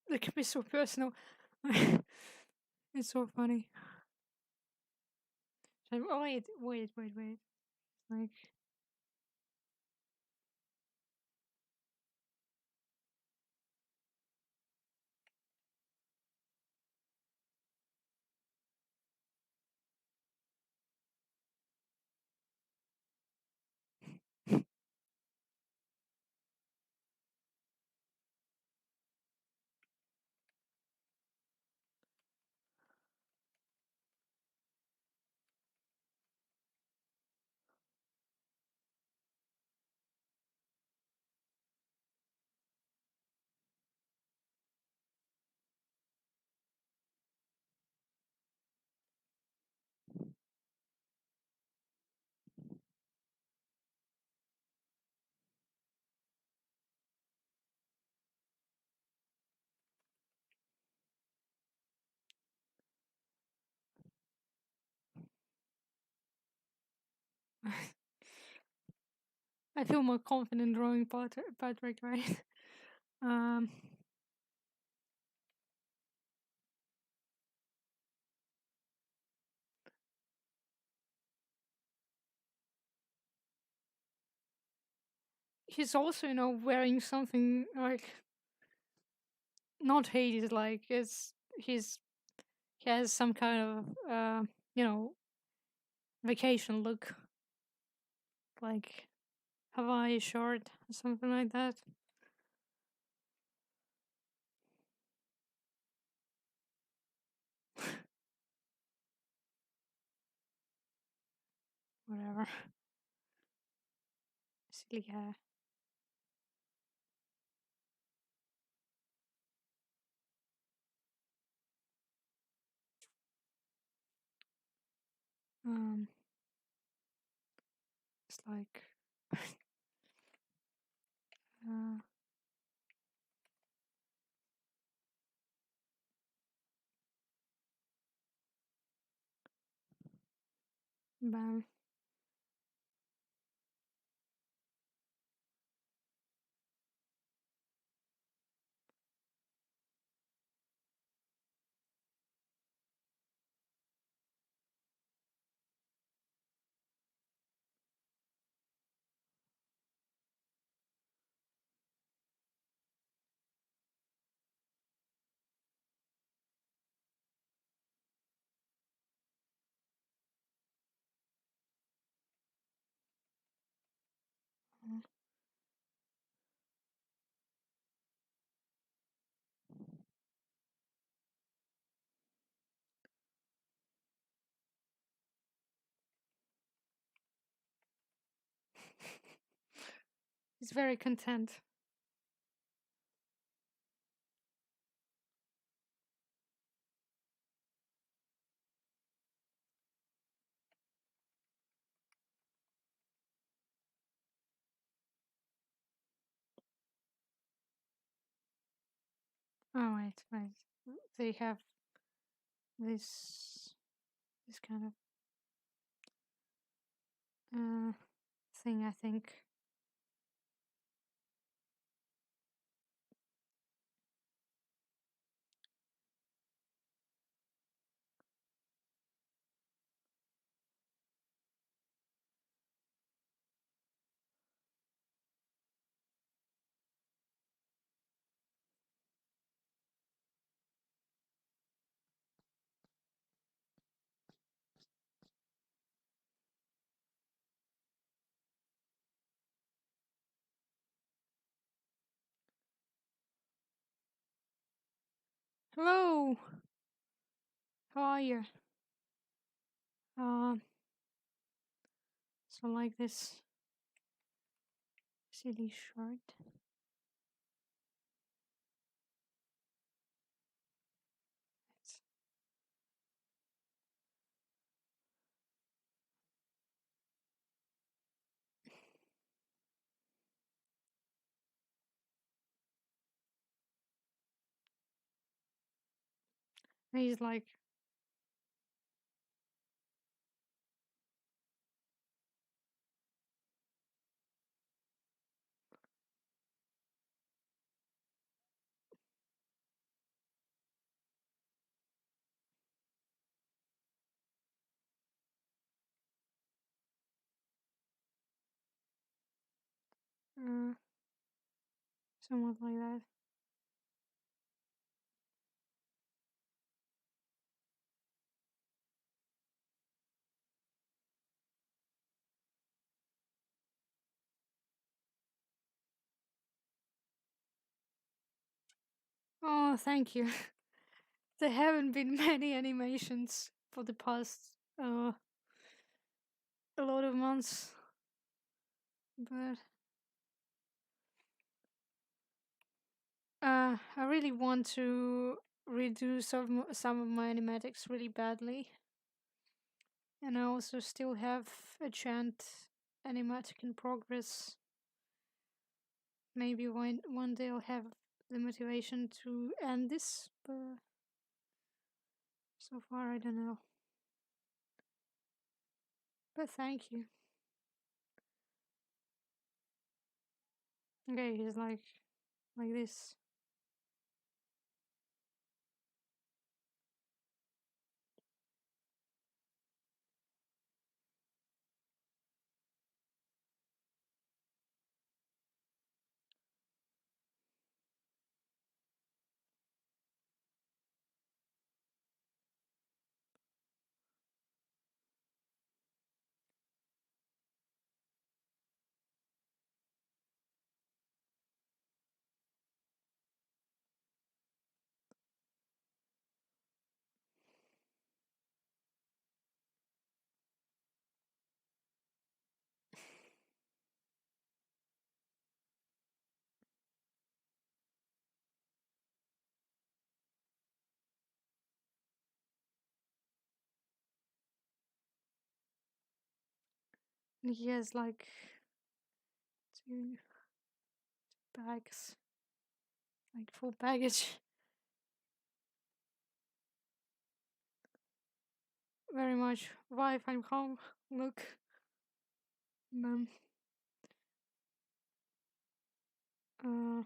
that can be so personal. It's so funny. Oh, wait. Like, I feel more confident drawing Patrick, right? Um, he's also, wearing something like not Hades, like he has some kind of vacation look, like Hawaii shirt or something like that. Whatever. Silly hair. Um, it's like, uh, bam. He's very content. Oh wait, wait. They have this kind of thing, I think. Hello, how are you? Um, so like this silly shirt. It's, he's like, uh, somewhat like that. Oh, thank you. There haven't been many animations for the past a lot of months, but I really want to redo some of my animatics really badly, and I also still have a chant animatic in progress. Maybe one day I'll have the motivation to end this, but so far I don't know. But thank you. Okay, he's like this. And he has like two bags, like full baggage. Very much. Wife, I'm home. Look, mom. Uh,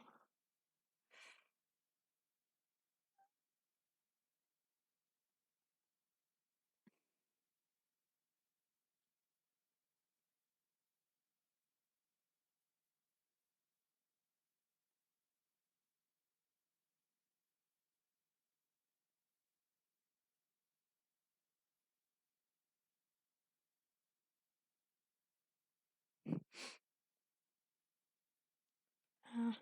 uh,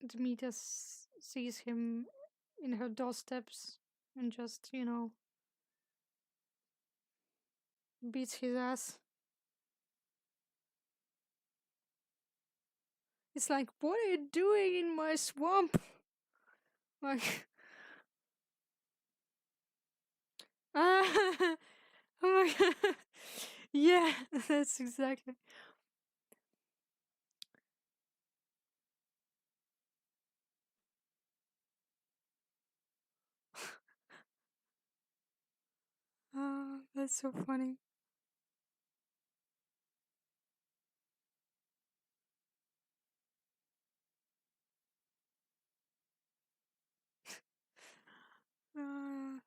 Demeter sees him in her doorsteps and just, beats his ass. It's like, what are you doing in my swamp? Like, ah, oh my god. Yeah, that's exactly. That's so funny. Uh,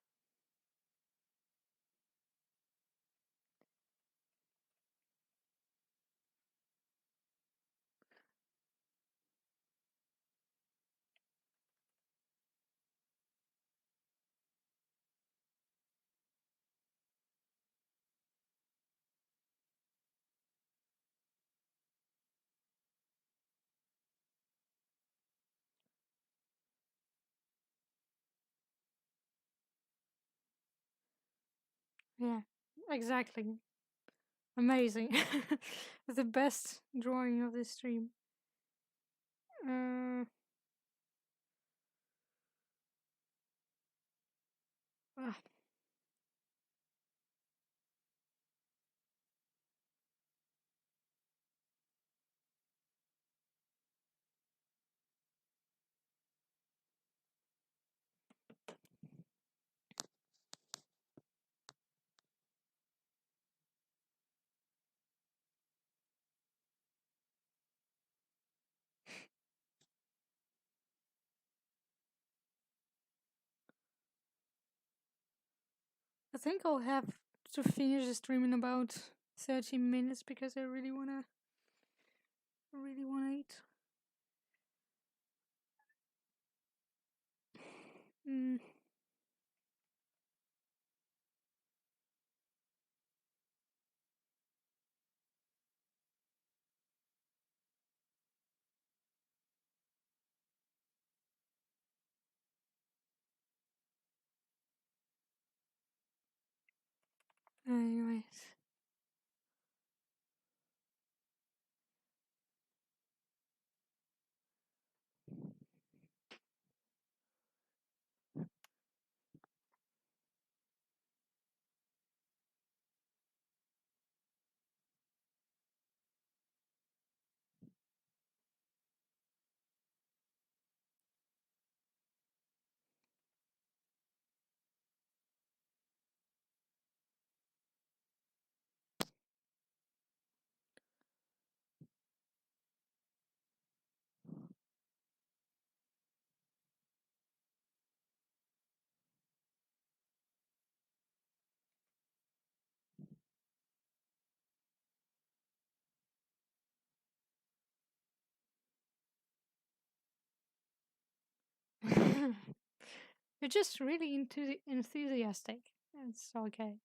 yeah, exactly. Amazing. The best drawing of the stream. Uh, ah, I think I'll have to finish the stream in about 30 minutes because I really wanna eat. Mm, anyways. You're just really enthusiastic. It's okay.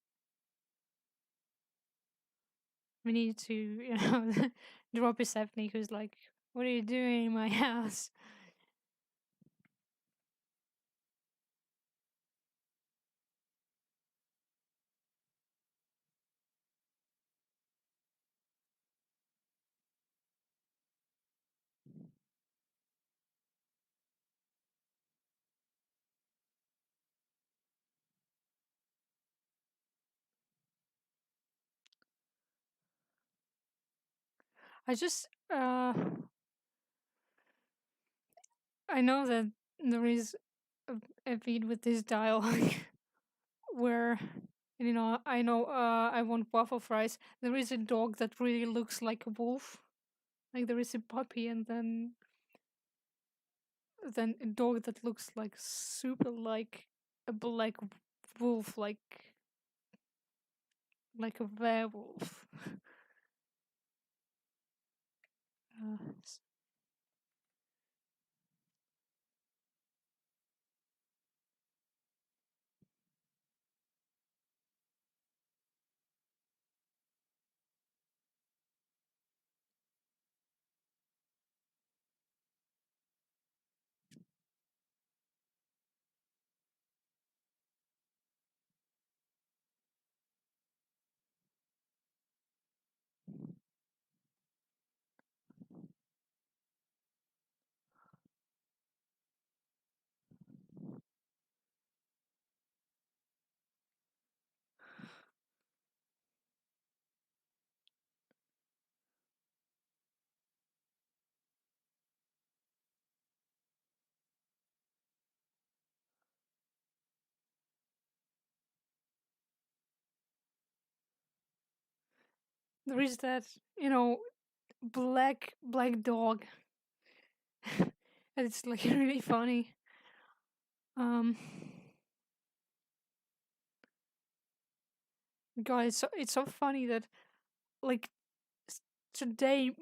We need to, drop Persephone who's like, what are you doing in my house? I just, I know that there is a feed with this dialogue where, I know, I want waffle fries. There is a dog that really looks like a wolf. Like there is a puppy and then a dog that looks like super like a black wolf, like a werewolf. Uh, There is that, black dog, and it's like really funny. Um, God, it's so funny that like s- today,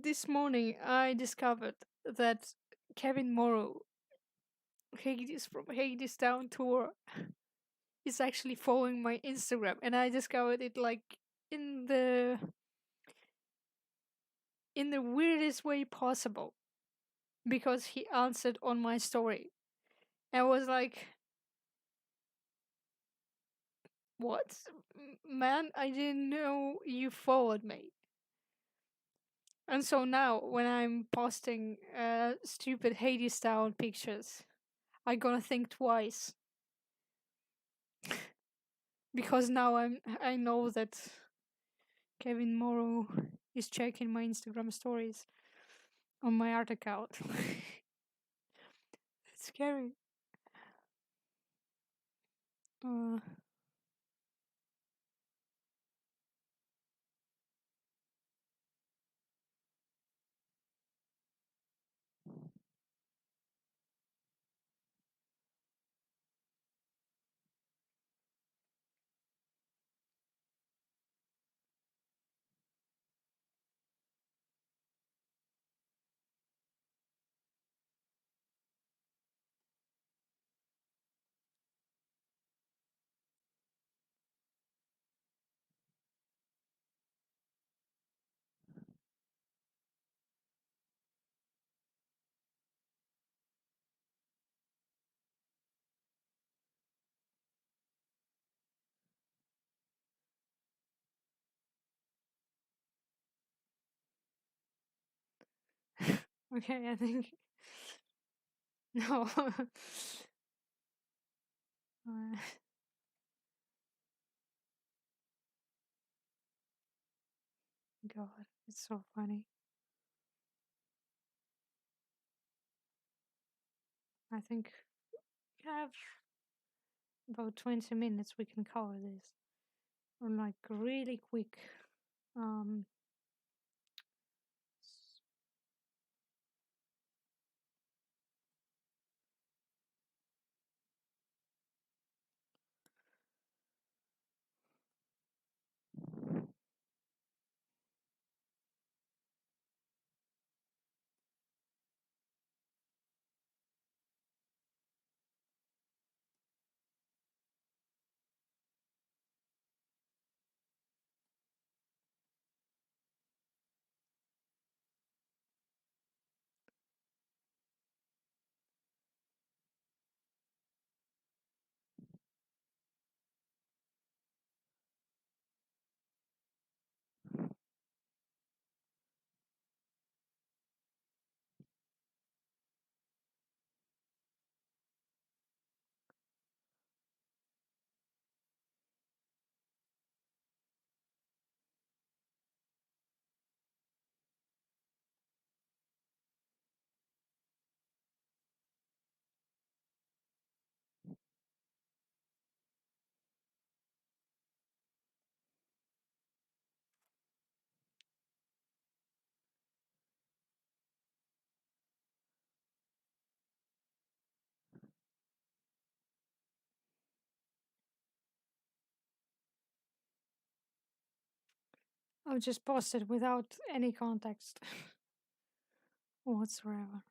this morning, I discovered that Kevin Morrow, Hades from Hadestown tour, is actually following my Instagram, and I discovered it like in the in the weirdest way possible because he answered on my story. I was like, "What, man? I didn't know you followed me." And so now, when I'm posting stupid Hades Town pictures, I gonna think twice because now I know that Kevin Morrow is checking my Instagram stories on my art account. It's scary. Uh, okay, I think no. uh, God, it's so funny. I think we have about 20 minutes. We can cover this, or like really quick. Um, I'll just post it without any context whatsoever.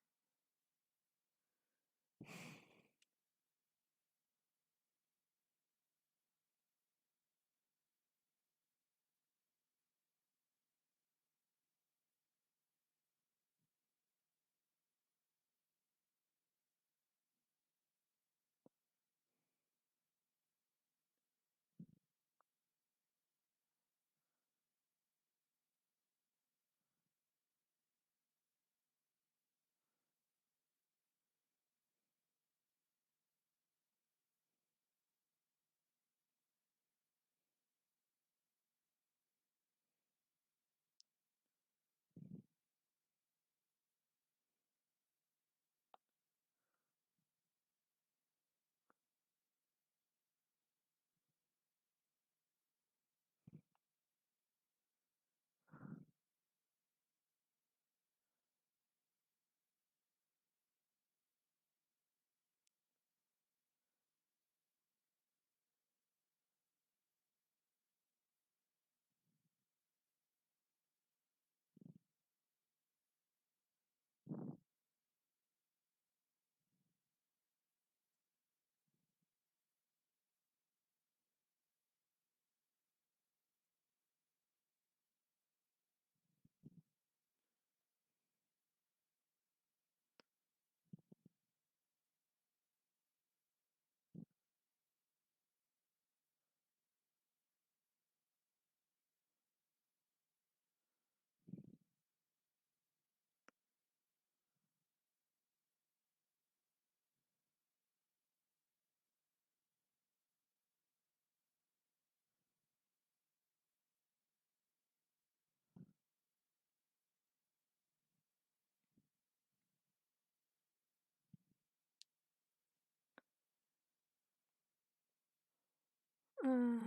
Uh,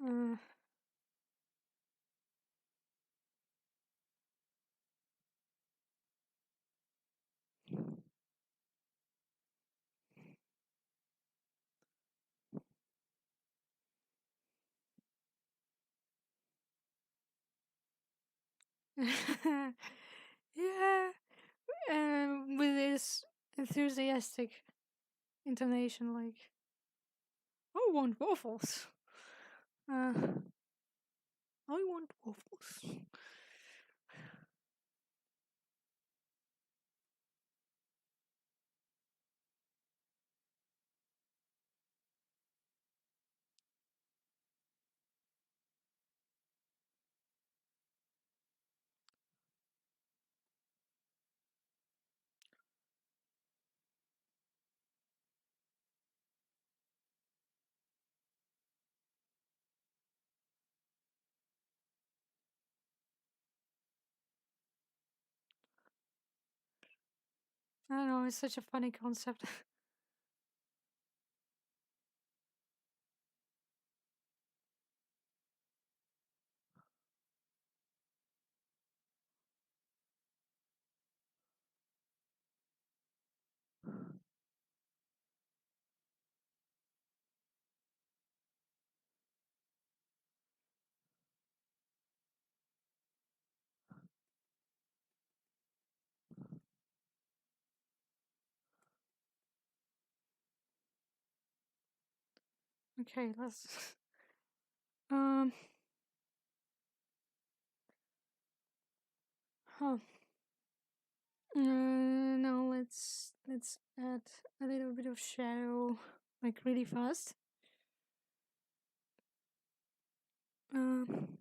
uh, yeah, with this enthusiastic intonation, like, I want waffles. Uh, I want waffles. I don't know, it's such a funny concept. Okay, let's. Um. Huh. Now let's add a little bit of shadow, like really fast. Um.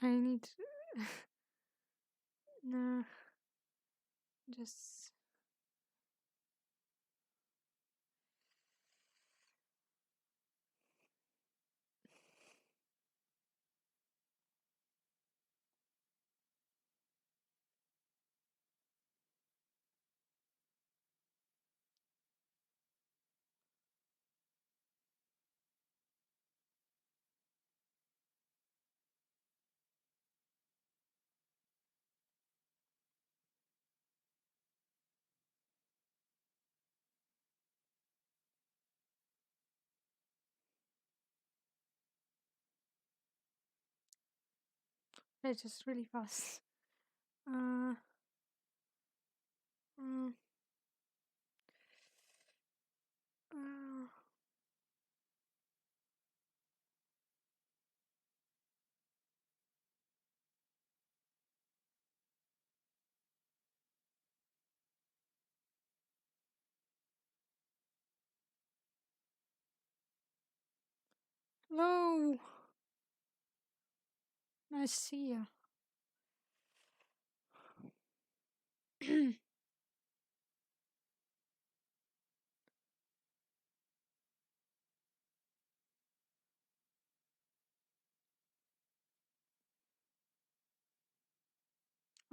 I need no, just it's just really fast. Uh, uh, uh, Hello, nice to see you.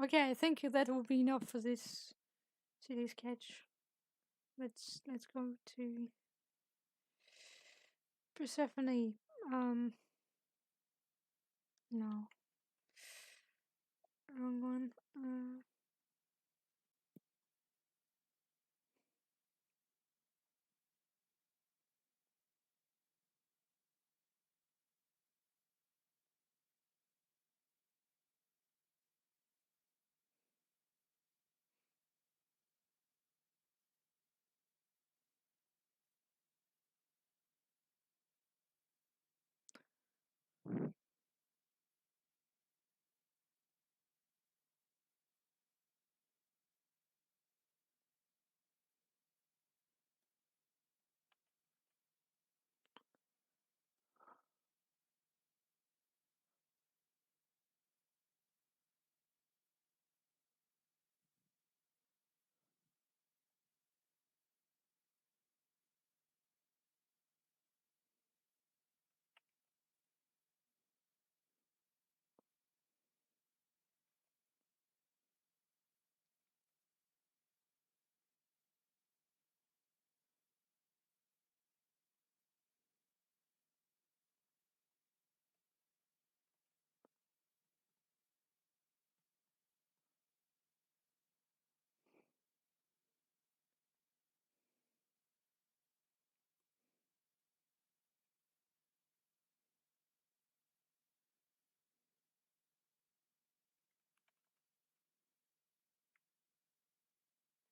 Okay, I think that will be enough for this city sketch. Let's go to Persephone. No, wrong one.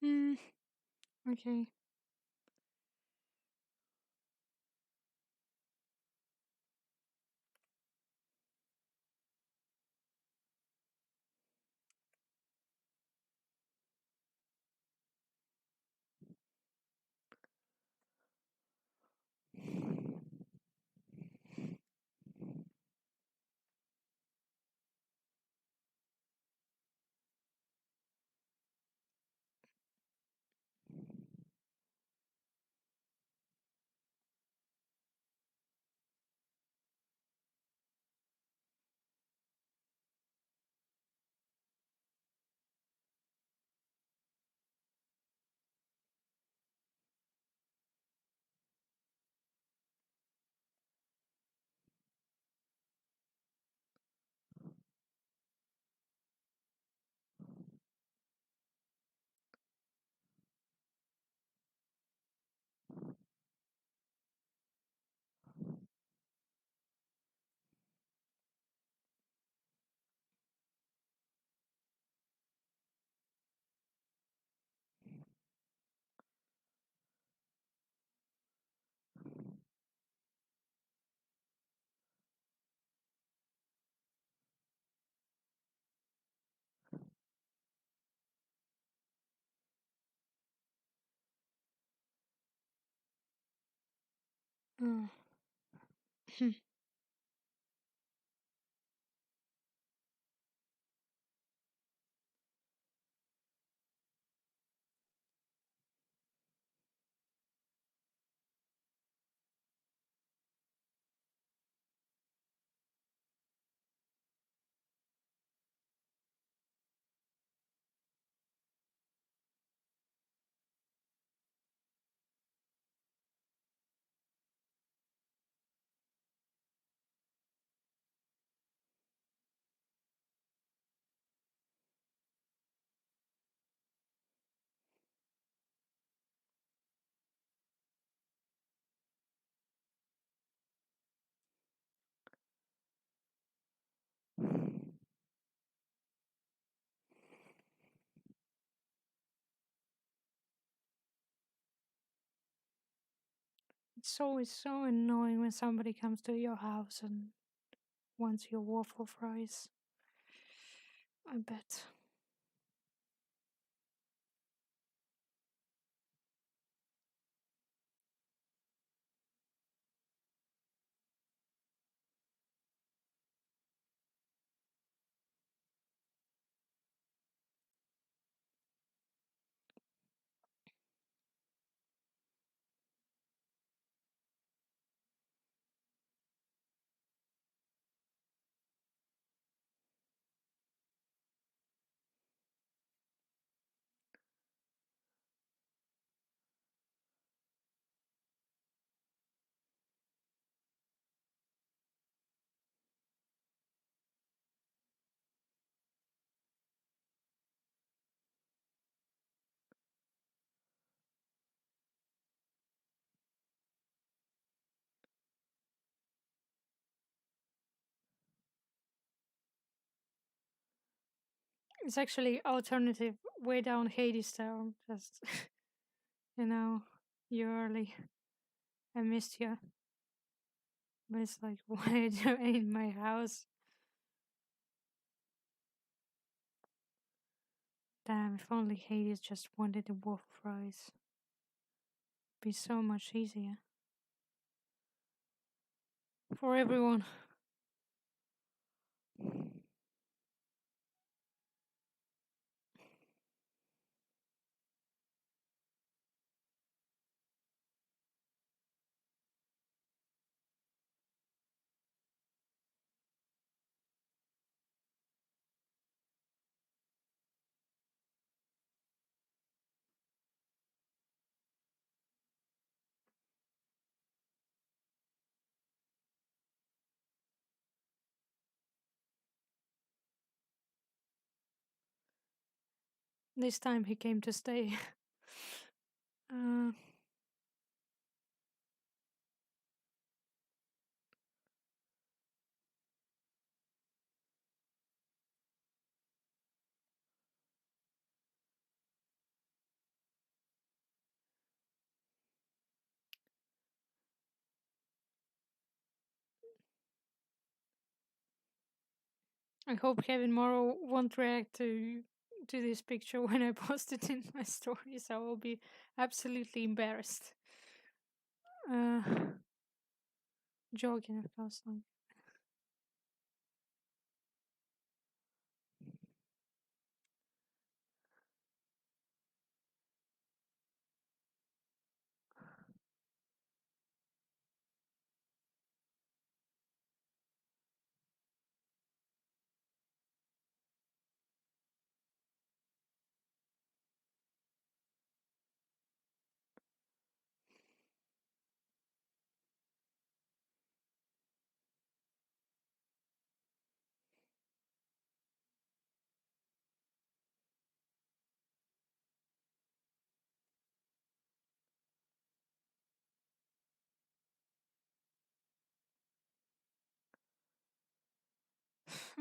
Hmm. Okay. Uh, It's always so annoying when somebody comes to your house and wants your waffle fries. I bet. It's actually alternative way down hadestown. Just you know, you early. I missed you. But it's like, what are you doing in my house? Damn, if only Hades just wanted the waffle fries. Be so much easier. For everyone. This time he came to stay. uh, I hope Kevin Morrow won't react to this picture when I post it in my stories. I will be absolutely embarrassed. Uh, Joking, of course. Like,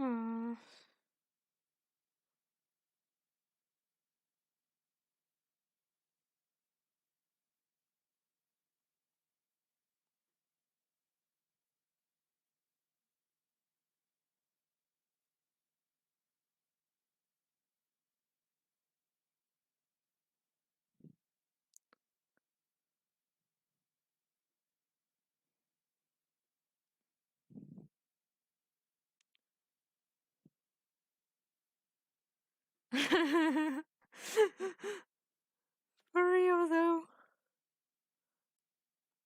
uh, for real though.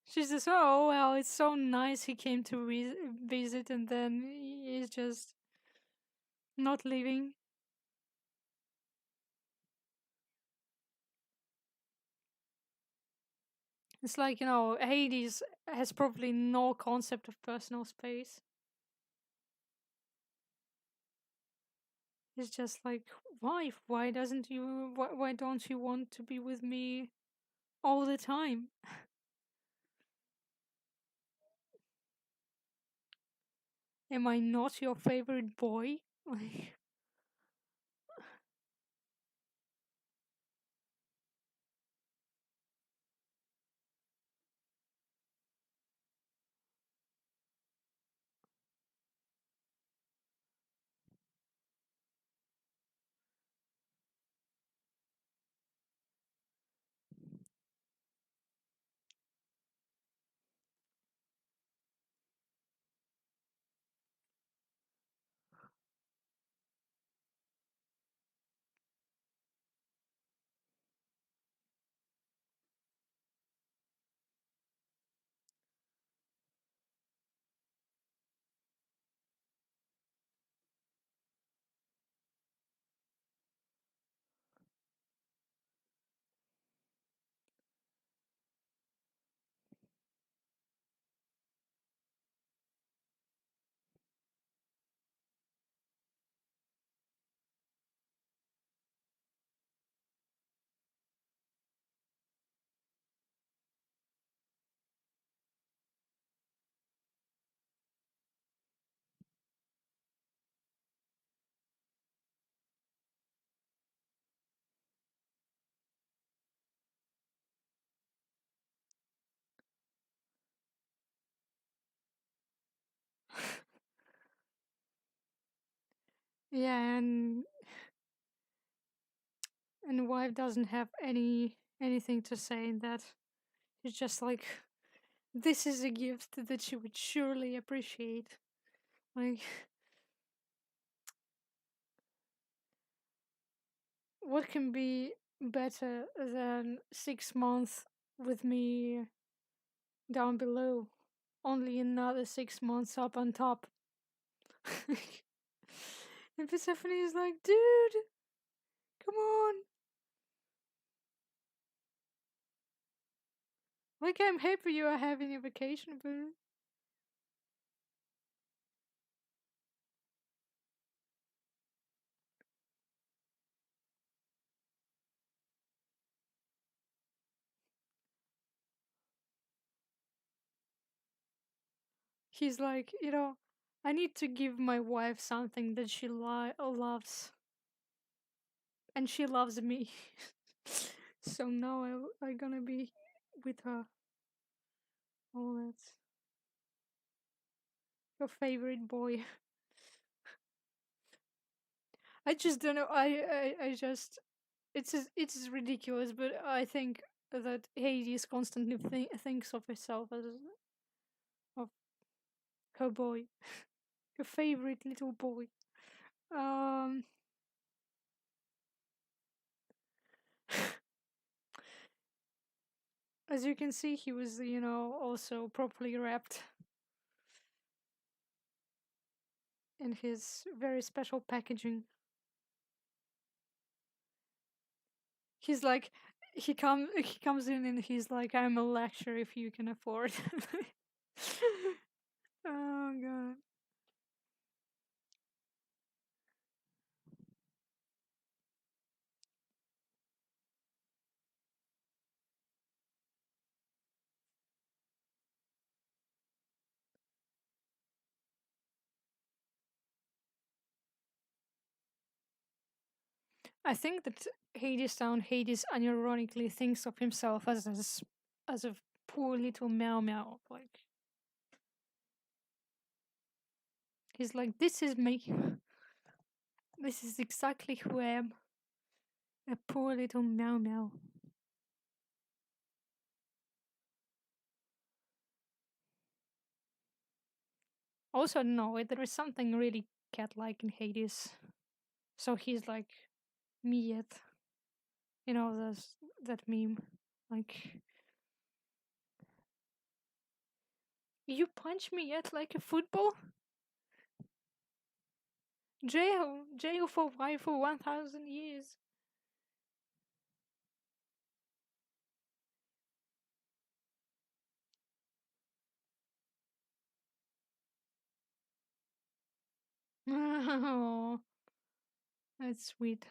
She says, "Oh well, it's so nice he came to visit, and then he's just not leaving." It's like, Hades has probably no concept of personal space. It's just like, wife, why don't you want to be with me all the time? Am I not your favorite boy? Like, Yeah, and wife doesn't have anything to say in that. It's just like this is a gift that she would surely appreciate. Like, what can be better than 6 months with me down below? Only another 6 months up on top. And Persephone is like, dude, come on. Like, I'm happy you are having a vacation, but he's like, I need to give my wife something that she loves, and she loves me. So now I gonna be with her. Oh, that's your favorite boy. I just don't know. I just it's ridiculous, but I think that Hades constantly thinks of herself as of her boy, her favorite little boy. Um, as you can see, he was also properly wrapped in his very special packaging. He's like, he comes in and he's like, I'm a lecturer if you can afford. Oh god. I think that Hadestown Hades unironically thinks of himself as a poor little meow meow. Like, he's like, this is me. This is exactly who I am. A poor little meow meow. Also, no, there is something really cat-like in Hades. So he's like me yet. There's that meme. Like, you punch me yet like a football? Jail for why for 1,000 years. Oh, that's sweet.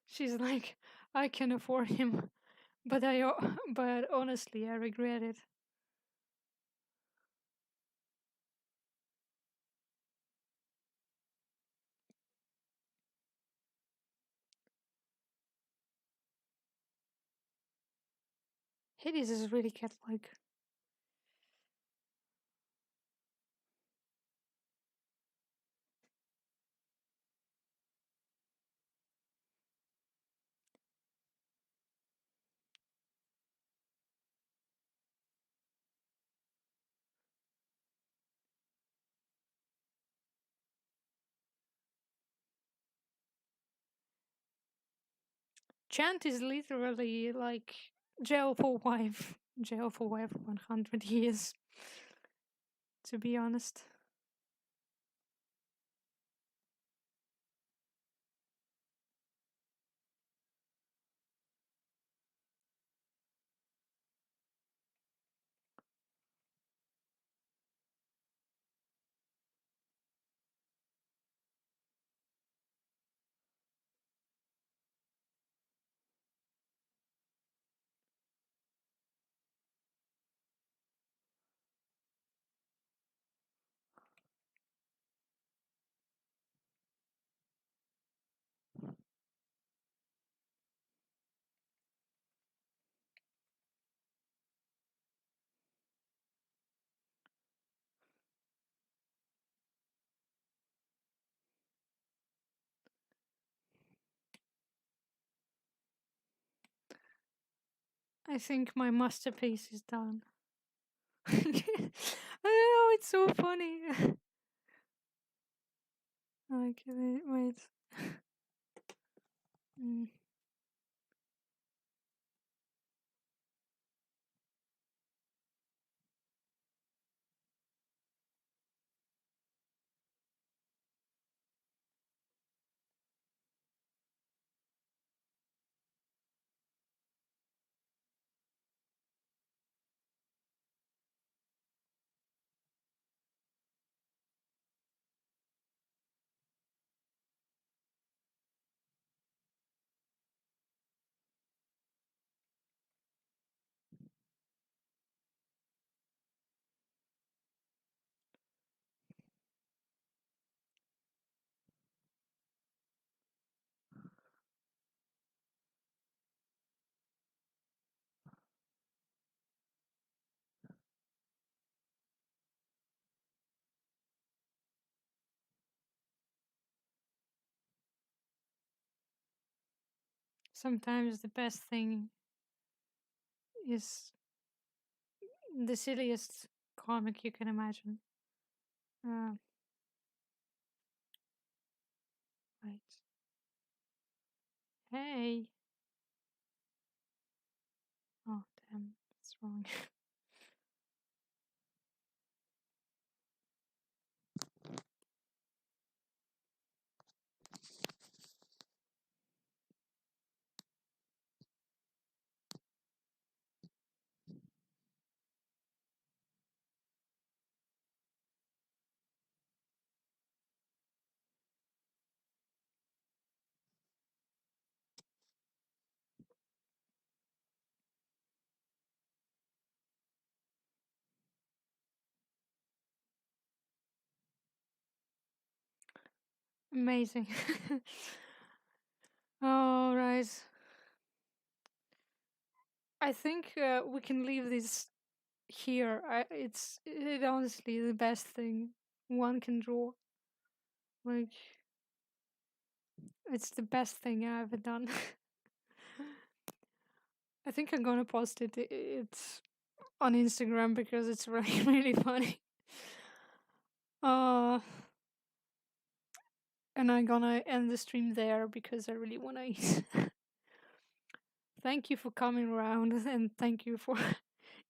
She's like, I can afford him, but but honestly, I regret it. Hades is really cat-like. Chant is literally like jail for wife, jail for wife 100 years. To be honest, I think my masterpiece is done. I don't know, it's so funny. Okay, wait. Mm. Sometimes the best thing is the silliest comic you can imagine. Uh, right. Hey. Oh, damn. That's wrong. Amazing. All right. I think we can leave this here. It's honestly the best thing one can draw. Like, it's the best thing I've ever done. I think I'm gonna post it. It's on Instagram because it's really really funny. Uh, and I'm gonna end the stream there because I really wanna eat. Thank you for coming around and thank you for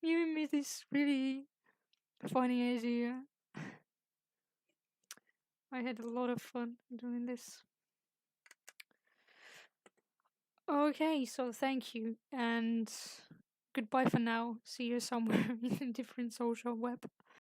giving me this really funny idea. I had a lot of fun doing this. Okay, so thank you and goodbye for now. See you somewhere in a different social web.